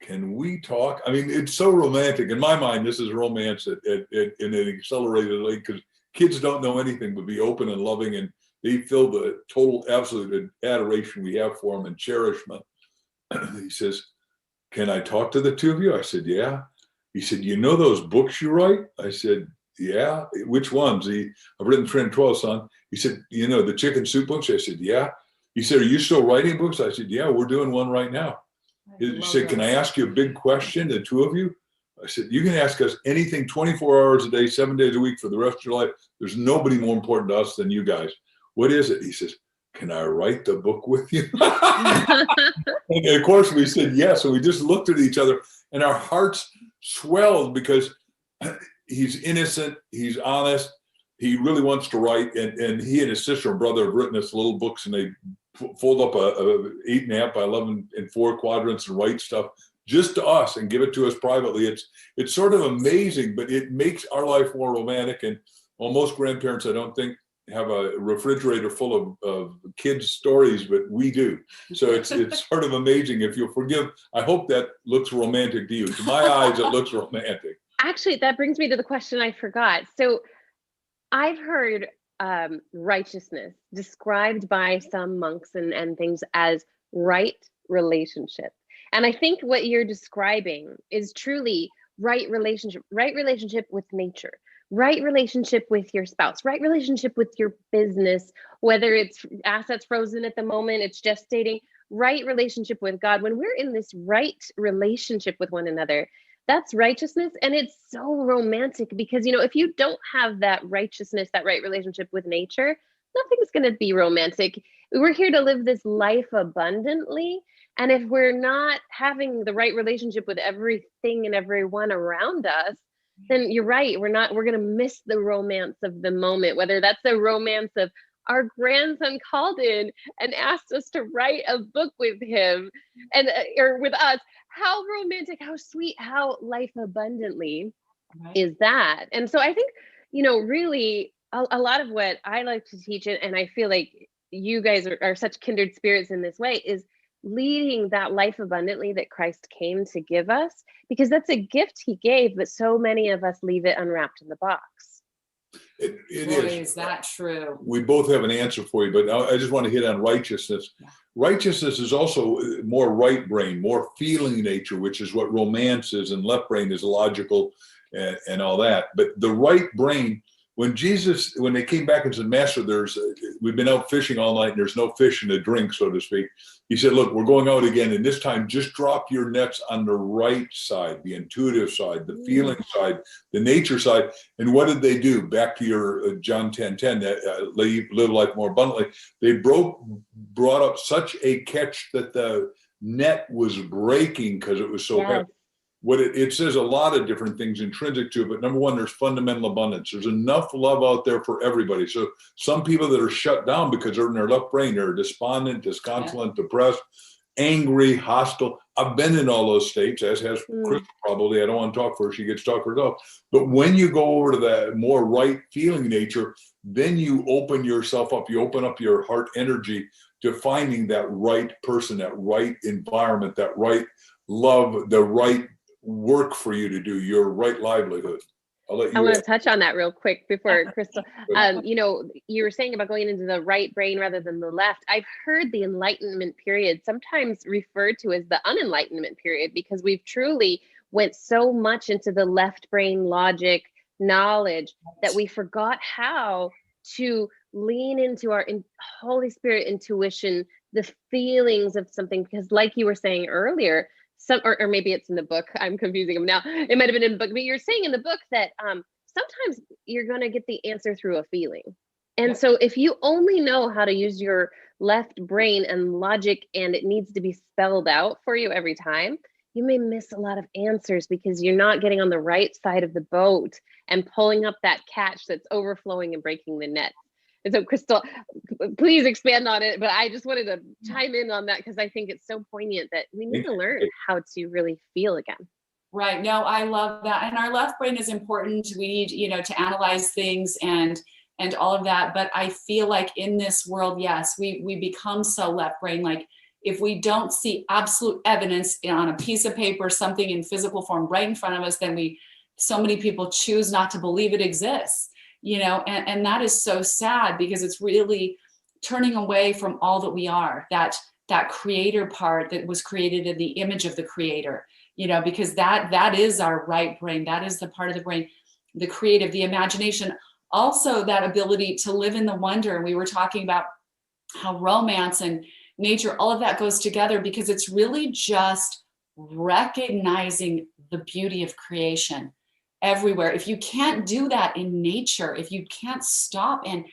can we talk? I mean, it's so romantic. In my mind, this is romance in an accelerated rate because kids don't know anything but be open and loving, and they feel the total, absolute adoration we have for them and cherishment. He says, can I talk to the two of you? I said, yeah. He said, you know those books you write? I said, yeah. Which ones? I've written 3 and 12, son. He said, you know, the chicken soup books? I said, yeah. He said, are you still writing books? I said, yeah, we're doing one right now. He said, can I ask you a big question, the two of you? I said, you can ask us anything 24 hours a day, 7 days a week for the rest of your life. There's nobody more important to us than you guys. What is it? He says, can I write the book with you? And of course we said yes. And we just looked at each other and our hearts swelled because he's innocent. He's honest. He really wants to write. And he and his sister and brother have written us little books, and they fold up a 8.5 by 11 in 4 quadrants and write stuff just to us and give it to us privately. It's sort of amazing, but it makes our life more romantic. And well, most grandparents, I don't think, have a refrigerator full of kids' stories, but we do. So it's sort of amazing. If you'll forgive, I hope that looks romantic to you. To my eyes, it looks romantic. Actually, that brings me to the question I forgot. So I've heard righteousness described by some monks and things as right relationship. And I think what you're describing is truly right relationship with nature, right relationship with your spouse, right relationship with your business, whether it's assets frozen at the moment, it's gestating, right relationship with God. When we're in this right relationship with one another, that's righteousness. And it's so romantic because, you know, if you don't have that righteousness, that right relationship with nature, nothing's going to be romantic. We're here to live this life abundantly. And if we're not having the right relationship with everything and everyone around us, then you're right. We're going to miss the romance of the moment, whether that's the romance of our grandson called in and asked us to write a book with him and or with us. How romantic, how sweet, how life abundantly is that? And so I think, you know, really a lot of what I like to teach it, and I feel like you guys are such kindred spirits in this way, is leading that life abundantly that Christ came to give us, because that's a gift he gave, but so many of us leave it unwrapped in the box. It is that true? We both have an answer for you, but I just want to hit on righteousness. Yeah. Righteousness is also more right brain, more feeling nature, which is what romance is, and left brain is logical and all that. But the right brain, when they came back and said, Master, we've been out fishing all night and there's no fish in the drink, so to speak. He said, look, we're going out again. And this time, just drop your nets on the right side, the intuitive side, the feeling side, the nature side. And what did they do? Back to your John 10:10, live life more abundantly. They brought up such a catch that the net was breaking because it was so heavy. What it says a lot of different things intrinsic to it, but number one, there's fundamental abundance. There's enough love out there for everybody. So some people that are shut down because they're in their left brain, they're despondent, disconsolate, depressed, angry, hostile. I've been in all those states, as has Chris probably. I don't want to talk for her. She gets to talk for herself. But when you go over to that more right feeling nature, then you open yourself up. You open up your heart energy to finding that right person, that right environment, that right love, the right work for you to do, your right livelihood. I'll let you. I want to touch on that real quick before Crystal. You know, you were saying about going into the right brain rather than the left. I've heard the enlightenment period sometimes referred to as the unenlightenment period, because we've truly went so much into the left brain logic knowledge that we forgot how to lean into our Holy Spirit intuition, the feelings of something, because like you were saying earlier, or maybe it's in the book, I'm confusing them now. It might have been in the book, but you're saying in the book that sometimes you're going to get the answer through a feeling. And so if you only know how to use your left brain and logic, and it needs to be spelled out for you every time, you may miss a lot of answers because you're not getting on the right side of the boat and pulling up that catch that's overflowing and breaking the net. And so, Crystal, please expand on it. But I just wanted to chime in on that because I think it's so poignant that we need to learn how to really feel again. Right. No, I love that. And our left brain is important. We need, to analyze things and all of that. But I feel like in this world, yes, we become so left brain. Like if we don't see absolute evidence on a piece of paper, something in physical form right in front of us, then so many people choose not to believe it exists, and that is so sad because it's really turning away from all that we are, that creator part that was created in the image of the creator, because that is our right brain. That is the part of the brain, the creative, the imagination, also that ability to live in the wonder. And we were talking about how romance and nature, all of that goes together because it's really just recognizing the beauty of creation everywhere. If you can't do that in nature, if you can't stop and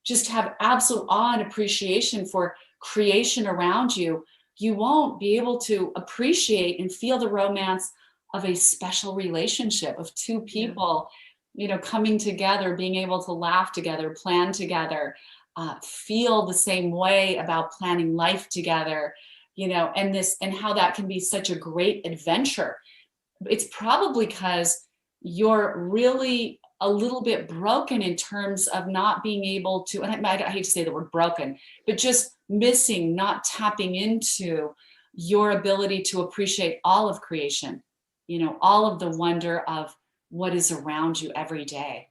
just have absolute awe and appreciation for creation around you, you won't be able to appreciate and feel the romance of a special relationship of two people, coming together, being able to laugh together, plan together, feel the same way about planning life together, and how that can be such a great adventure. It's probably because you're really a little bit broken in terms of not being able to, and I hate to say the word broken, but just missing, not tapping into your ability to appreciate all of creation, all of the wonder of what is around you every day.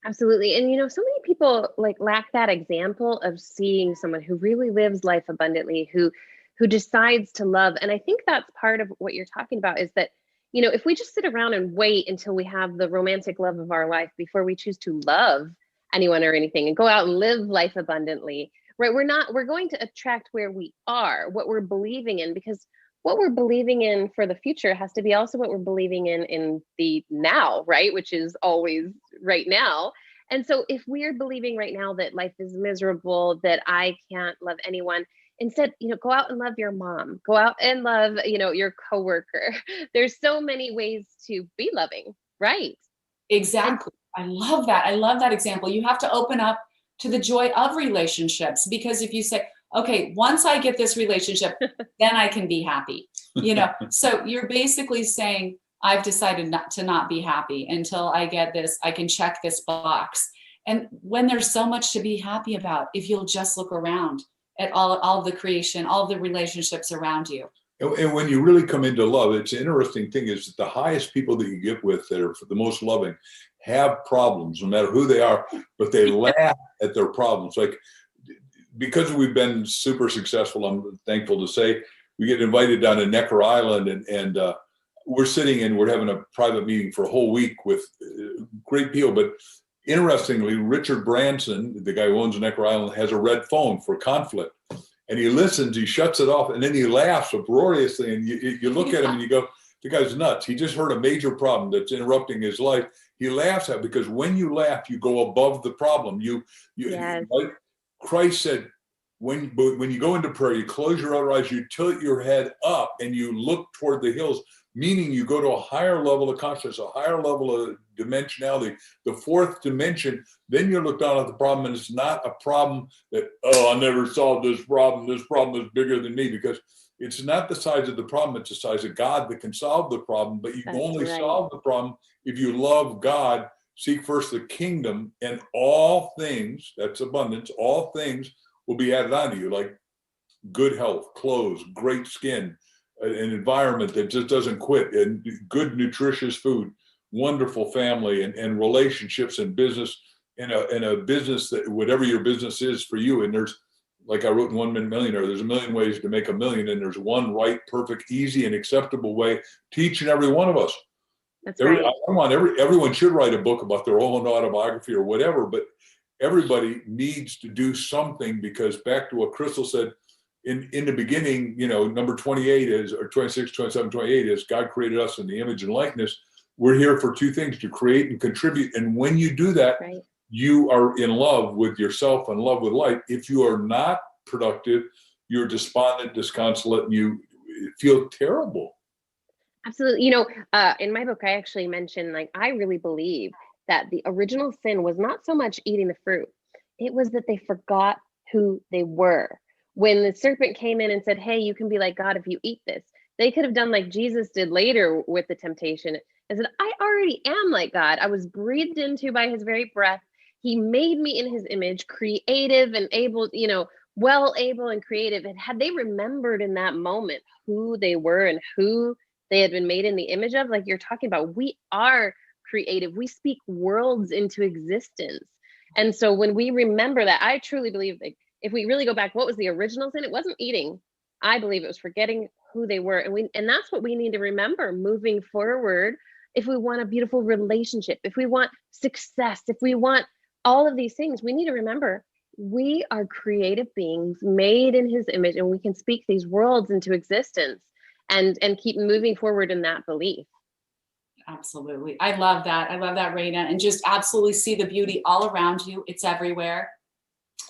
Absolutely. And so many people lack that example of seeing someone who really lives life abundantly, who decides to love. And I think that's part of what you're talking about is that, if we just sit around and wait until we have the romantic love of our life before we choose to love anyone or anything and go out and live life abundantly, right? We're going to attract where we are, what we're believing in, because what we're believing in for the future has to be also what we're believing in the now, right? Which is always right now. And so if we're believing right now that life is miserable, that I can't love anyone, instead, go out and love your mom, go out and love, your coworker. There's so many ways to be loving, right? Exactly. I love that. I love that example. You have to open up to the joy of relationships, because if you say, okay, once I get this relationship, then I can be happy, so you're basically saying, I've decided not to be happy until I get this, I can check this box. And when there's so much to be happy about, if you'll just look around at all of the creation, all of the relationships around you. And when you really come into love, it's an interesting thing is that the highest people that you get with that are the most loving have problems, no matter who they are, but they laugh at their problems. Like, because we've been super successful, I'm thankful to say, we get invited down to Necker Island and we're sitting and we're having a private meeting for a whole week with great people. But interestingly, Richard Branson, the guy who owns Necker Island, has a red phone for conflict. And he listens, he shuts it off, and then he laughs uproariously. And you look at him and you go, the guy's nuts. He just heard a major problem that's interrupting his life. He laughs at it because when you laugh, you go above the problem. Yes. Like Christ said, when you go into prayer, you close your eyes, you tilt your head up, and you look toward the hills, meaning you go to a higher level of consciousness, a higher level of dimensionality, the fourth dimension. Then you look down at the problem, and it's not a problem that, I never solved this problem is bigger than me, because it's not the size of the problem, it's the size of God that can solve the problem. But you can only solve the problem if you love God, seek first the kingdom, and all things, that's abundance, all things will be added onto you, like good health, clothes, great skin, an environment that just doesn't quit, and good nutritious food, wonderful family, and relationships and business, in a business that whatever your business is for you. And there's, like I wrote in 1 Minute Millionaire, there's a million ways to make a million, and there's one right, perfect, easy, and acceptable way to each and every one of us. That's right. I want everyone should write a book about their own autobiography or whatever, but everybody needs to do something, because back to what Crystal said, in the beginning, number 28 is, or 26, 27, 28 is God created us in the image and likeness. We're here for two things: to create and contribute. And when you do that, Right. you are in love with yourself and love with life. If you are not productive, you're despondent, disconsolate, and you feel terrible. Absolutely. In my book, I actually mentioned, like, I really believe that the original sin was not so much eating the fruit. It was that they forgot who they were. When the serpent came in and said, hey, you can be like God if you eat this, they could have done like Jesus did later with the temptation and said, I already am like God. I was breathed into by his very breath. He made me in his image, creative and able, well able and creative. And had they remembered in that moment who they were and who they had been made in the image of, like you're talking about, we are creative. We speak worlds into existence. And so when we remember that, I truly believe, like, if we really go back, what was the original sin? It wasn't eating. I believe it was forgetting who they were. And that's what we need to remember moving forward. If we want a beautiful relationship, if we want success, if we want all of these things, we need to remember we are creative beings made in his image, and we can speak these worlds into existence and keep moving forward in that belief. Absolutely. I love that. I love that, Reina. And just absolutely see the beauty all around you. It's everywhere.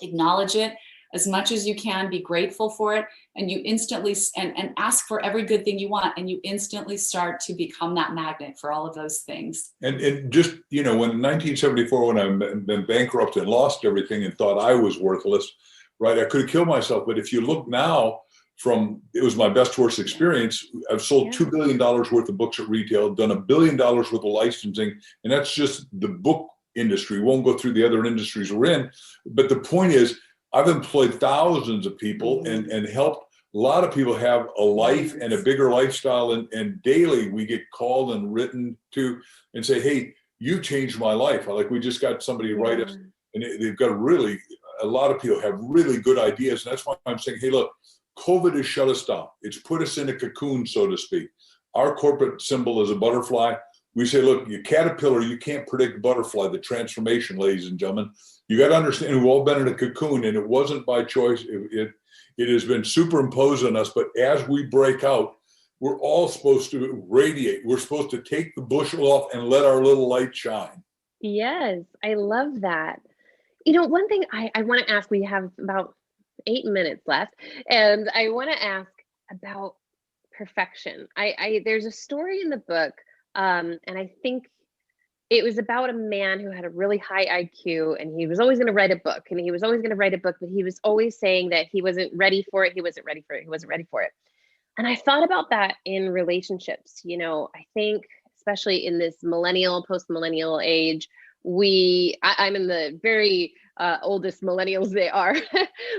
Acknowledge it as much as you can. Be grateful for it. And you instantly, and ask for every good thing you want. And you instantly start to become that magnet for all of those things. And just, when in 1974, when I've been bankrupt and lost everything and thought I was worthless, right? I could have killed myself. But if you look now, it was my best, worst experience. I've sold $2 billion worth of books at retail, done $1 billion worth of licensing, and that's just the book industry. We won't go through the other industries we're in. But the point is, I've employed thousands of people and helped a lot of people have a life and a bigger lifestyle. And daily we get called and written to and say, hey, you changed my life. Like, we just got somebody to write us, and they've got a lot of people have really good ideas. And that's why I'm saying, hey, look, COVID has shut us down. It's put us in a cocoon, so to speak. Our corporate symbol is a butterfly. We say, look, you caterpillar, you can't predict butterfly, the transformation, ladies and gentlemen. You got to understand, we've all been in a cocoon, and it wasn't by choice. It has been superimposed on us. But as we break out, we're all supposed to radiate. We're supposed to take the bushel off and let our little light shine. Yes, I love that. One thing I want to ask, we have about 8 minutes left, and I want to ask about perfection. There's a story in the book, and I think it was about a man who had a really high IQ, and he was always going to write a book, but he was always saying that he wasn't ready for it. He wasn't ready for it. And I thought about that in relationships. I think especially in this post-millennial age, I'm in the very oldest millennials they are.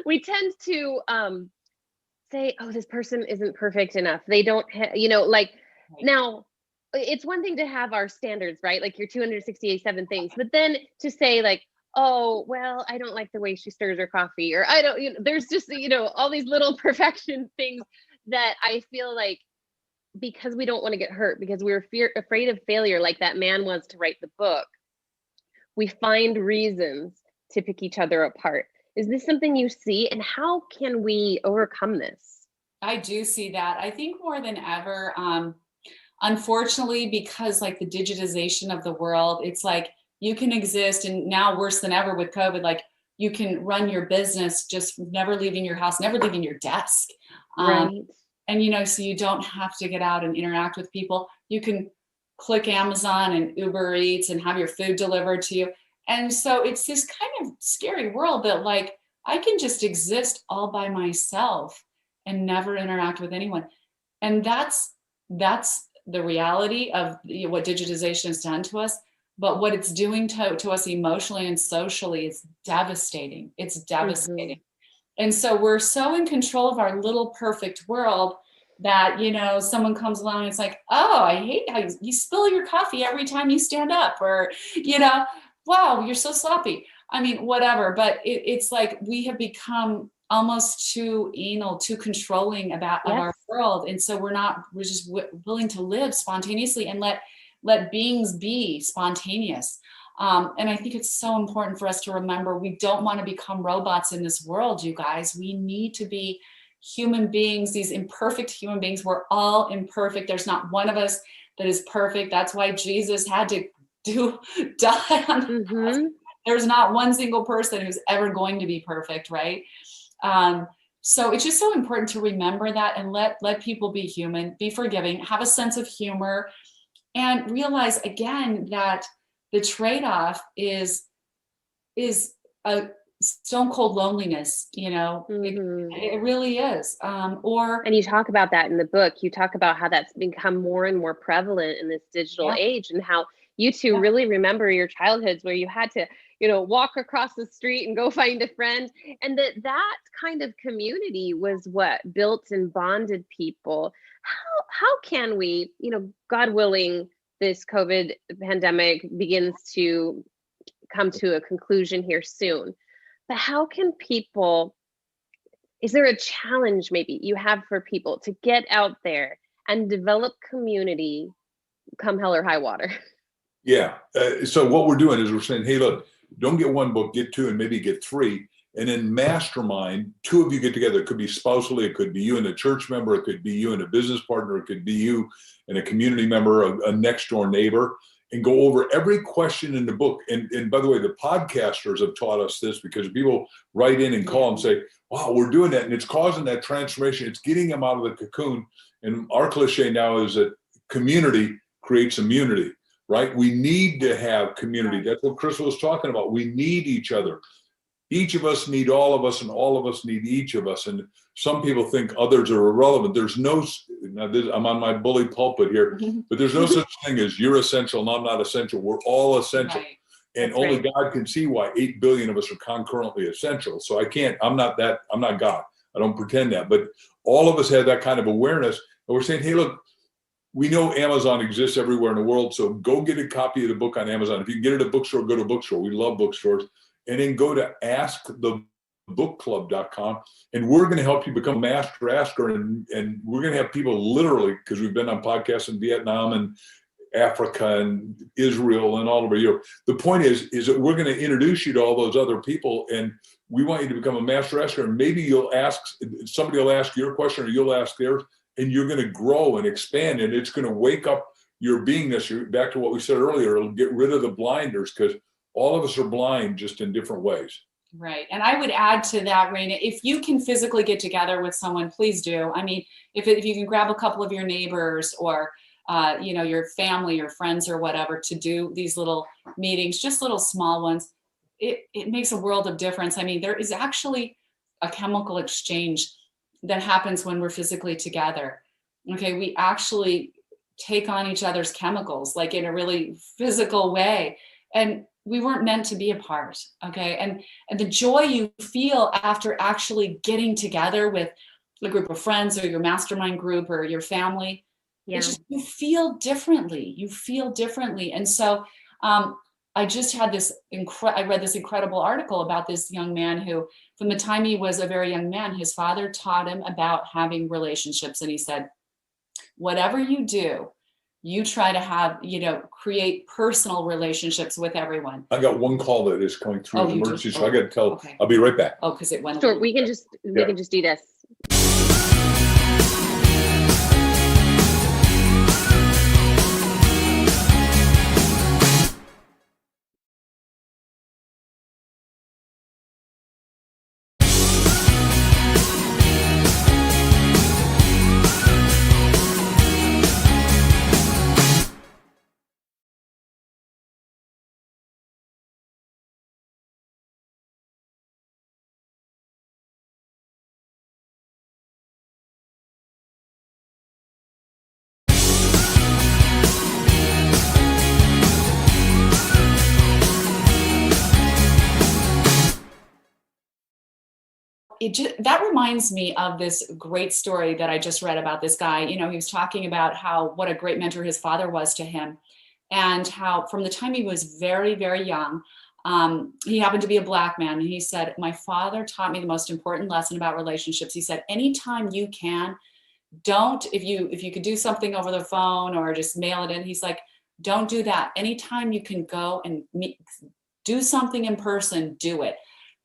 We tend to say, oh, this person isn't perfect enough. They don't, now it's one thing to have our standards, right? Like your 267 things, but then to say like, oh, well, I don't like the way she stirs her coffee, or I don't, there's just, all these little perfection things that I feel like, because we don't want to get hurt, because we're afraid of failure, like that man was to write the book, we find reasons to pick each other apart. Is this something you see, and how can we overcome this? I do see that. I think more than ever, unfortunately, because like the digitization of the world, it's like you can exist, and now worse than ever with COVID, like you can run your business just never leaving your house, never leaving your desk. Right. And, so you don't have to get out and interact with people. You can click Amazon and Uber Eats and have your food delivered to you. And so it's this kind of scary world that like, I can just exist all by myself and never interact with anyone. And that's the reality of what digitization has done to us. But what it's doing to us emotionally and socially is devastating. It's devastating. And so we're so in control of our little perfect world that, someone comes along and it's like, oh, I hate how you spill your coffee every time you stand up, or, wow, you're so sloppy. I mean, whatever. But it's like we have become almost too anal, too controlling of our world. And so we're just willing to live spontaneously and let beings be spontaneous. And I think it's so important for us to remember, we don't want to become robots in this world, you guys. We need to be human beings, these imperfect human beings. We're all imperfect. There's not one of us that is perfect. That's why Jesus had to die on the cross. There's not one single person who's ever going to be perfect, right? So it's just so important to remember that and let people be human, be forgiving, have a sense of humor, and realize again that the trade-off is a stone cold loneliness, it really is. And you talk about that in the book. You talk about how that's become more and more prevalent in this digital age, and how you two really remember your childhoods where you had to, walk across the street and go find a friend. And that kind of community was what built and bonded people. How can we, God willing, this COVID pandemic begins to come to a conclusion here soon, but how can people, is there a challenge maybe you have for people to get out there and develop community come hell or high water? Yeah. So what we're doing is we're saying, hey, look, don't get one book, get two, and maybe get three. And then mastermind, two of you get together. It could be spousally, it could be you and a church member, it could be you and a business partner, it could be you and a community member, a next door neighbor, and go over every question in the book. And by the way, the podcasters have taught us this, because people write in and call and say, wow, we're doing that. And it's causing that transformation. It's getting them out of the cocoon. And our cliche now is that community creates immunity, right? We need to have community. That's what Chris was talking about. We need each other. Each of us need all of us, and all of us need each of us. And some people think others are irrelevant. There's no, I'm on my bully pulpit here, but there's no such thing as you're essential and I'm not essential. We're all essential. Right. And That's only right. God can see why 8 billion of us are concurrently essential. So I'm not God. I don't pretend that, but all of us have that kind of awareness. And we're saying, hey, look, we know Amazon exists everywhere in the world. So go get a copy of the book on Amazon. If you can get it at a bookstore, go to a bookstore. We love bookstores. And then go to askthebookclub.com, and we're going to help you become a master asker. And we're going to have people literally, because we've been on podcasts in Vietnam and Africa and Israel and all over Europe. The point is that we're going to introduce you to all those other people, and we want you to become a master asker. And maybe somebody will ask your question, or you'll ask theirs, and you're going to grow and expand, and it's going to wake up your beingness. Back to what we said earlier, it'll get rid of the blinders, because all of us are blind, just in different ways. Right. And I would add to that, Reina, if you can physically get together with someone, please do. I mean, if you can grab a couple of your neighbors or, your family or friends or whatever to do these little meetings, just little small ones, it makes a world of difference. I mean, there is actually a chemical exchange that happens when we're physically together. Okay. We actually take on each other's chemicals, like in a really physical way. And we weren't meant to be apart. Okay. And the joy you feel after actually getting together with a group of friends or your mastermind group or your family, it's just, you feel differently. And so I just had I read this incredible article about this young man who, from the time he was a very young man, his father taught him about having relationships. And he said, whatever you do, you try to have, create personal relationships with everyone. I got one call that is coming through an emergency, so I got to tell. Okay. I'll be right back. Oh, because it went. Sure, we can just do this. That reminds me of this great story that I just read about this guy. He was talking about what a great mentor his father was to him, and how from the time he was very, very young, he happened to be a Black man. And he said, my father taught me the most important lesson about relationships. He said, anytime you can, if you could do something over the phone or just mail it in, he's like, don't do that. Anytime you can go and do something in person, do it.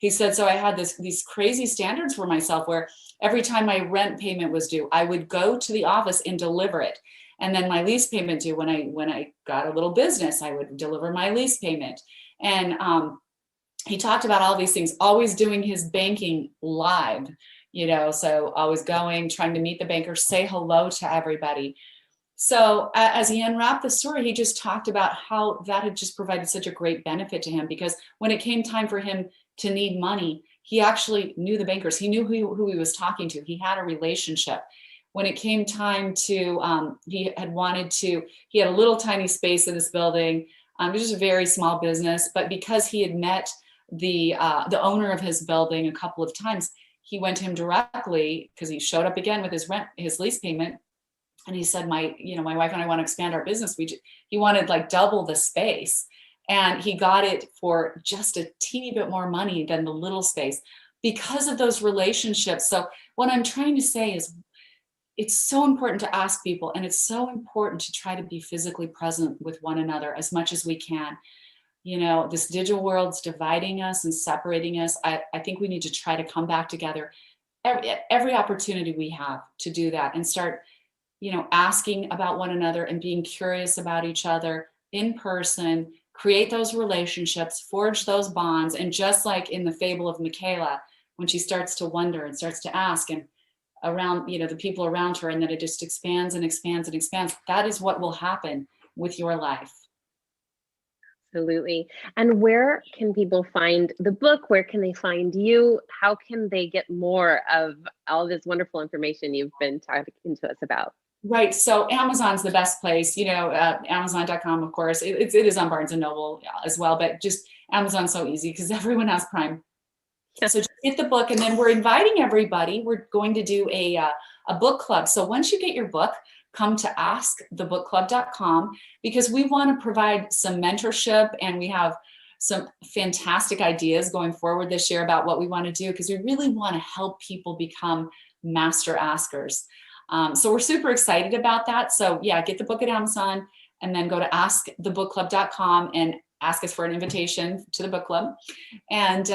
He said, so I had these crazy standards for myself where every time my rent payment was due, I would go to the office and deliver it. And then my lease payment due, when I got a little business, I would deliver my lease payment. And he talked about all these things, always doing his banking live, so always going, trying to meet the bankers, say hello to everybody. So as he unwrapped the story, he just talked about how that had just provided such a great benefit to him, because when it came time for him to need money, he actually knew the bankers. He knew who he was talking to. He had a relationship. When it came time to, he had a little tiny space in this building. It was just a very small business, but because he had met the owner of his building a couple of times, he went to him directly because he showed up again with his lease payment. And he said, my wife and I want to expand our business. He wanted like double the space, and he got it for just a teeny bit more money than the little space because of those relationships. So what I'm trying to say is, it's so important to ask people, and it's so important to try to be physically present with one another as much as we can. This digital world's dividing us and separating us. I think we need to try to come back together every opportunity we have to do that, and start asking about one another and being curious about each other in person, create those relationships, forge those bonds. And just like in the fable of Michaela, when she starts to wonder and starts to ask, and around, the people around her, and then it just expands and expands and expands. That is what will happen with your life. Absolutely. And where can people find the book? Where can they find you? How can they get more of all this wonderful information you've been talking to us about? Right. So Amazon's the best place, Amazon.com, of course. It is on Barnes and Noble as well, but just Amazon's so easy because everyone has Prime. So just get the book, and then we're inviting everybody. We're going to do a book club. So once you get your book, come to askthebookclub.com, because we want to provide some mentorship, and we have some fantastic ideas going forward this year about what we want to do, because we really want to help people become master askers. So we're super excited about that. So yeah, get the book at Amazon, and then go to askthebookclub.com and ask us for an invitation to the book club. And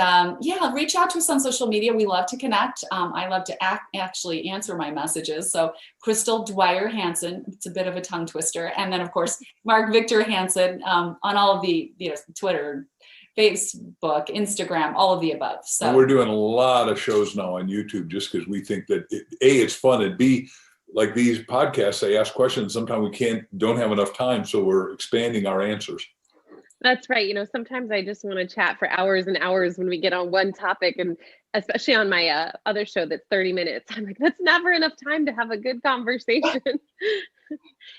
reach out to us on social media. We love to connect. I love to actually answer my messages. So Crystal Dwyer Hansen, it's a bit of a tongue twister. And then of course, Mark Victor Hansen on all of the, Twitter, Facebook, Instagram, all of the above. So and we're doing a lot of shows now on YouTube, just because we think that it's fun, and B, like these podcasts, they ask questions. Sometimes we don't have enough time. So we're expanding our answers. That's right. Sometimes I just want to chat for hours and hours when we get on one topic, and especially on my other show that's 30 minutes. I'm like, that's never enough time to have a good conversation.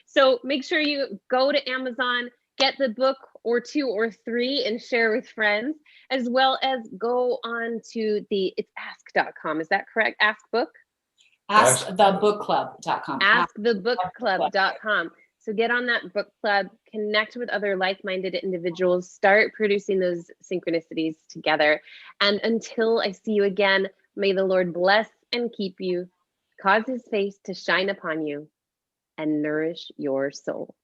So make sure you go to Amazon, get the book or 2 or 3 and share with friends, as well as go on to it's ask.com. Is that correct? Ask book? Askthebookclub.com. Askthebookclub.com. So get on that book club, connect with other like-minded individuals, start producing those synchronicities together. And until I see you again, may the Lord bless and keep you, cause his face to shine upon you, and nourish your soul.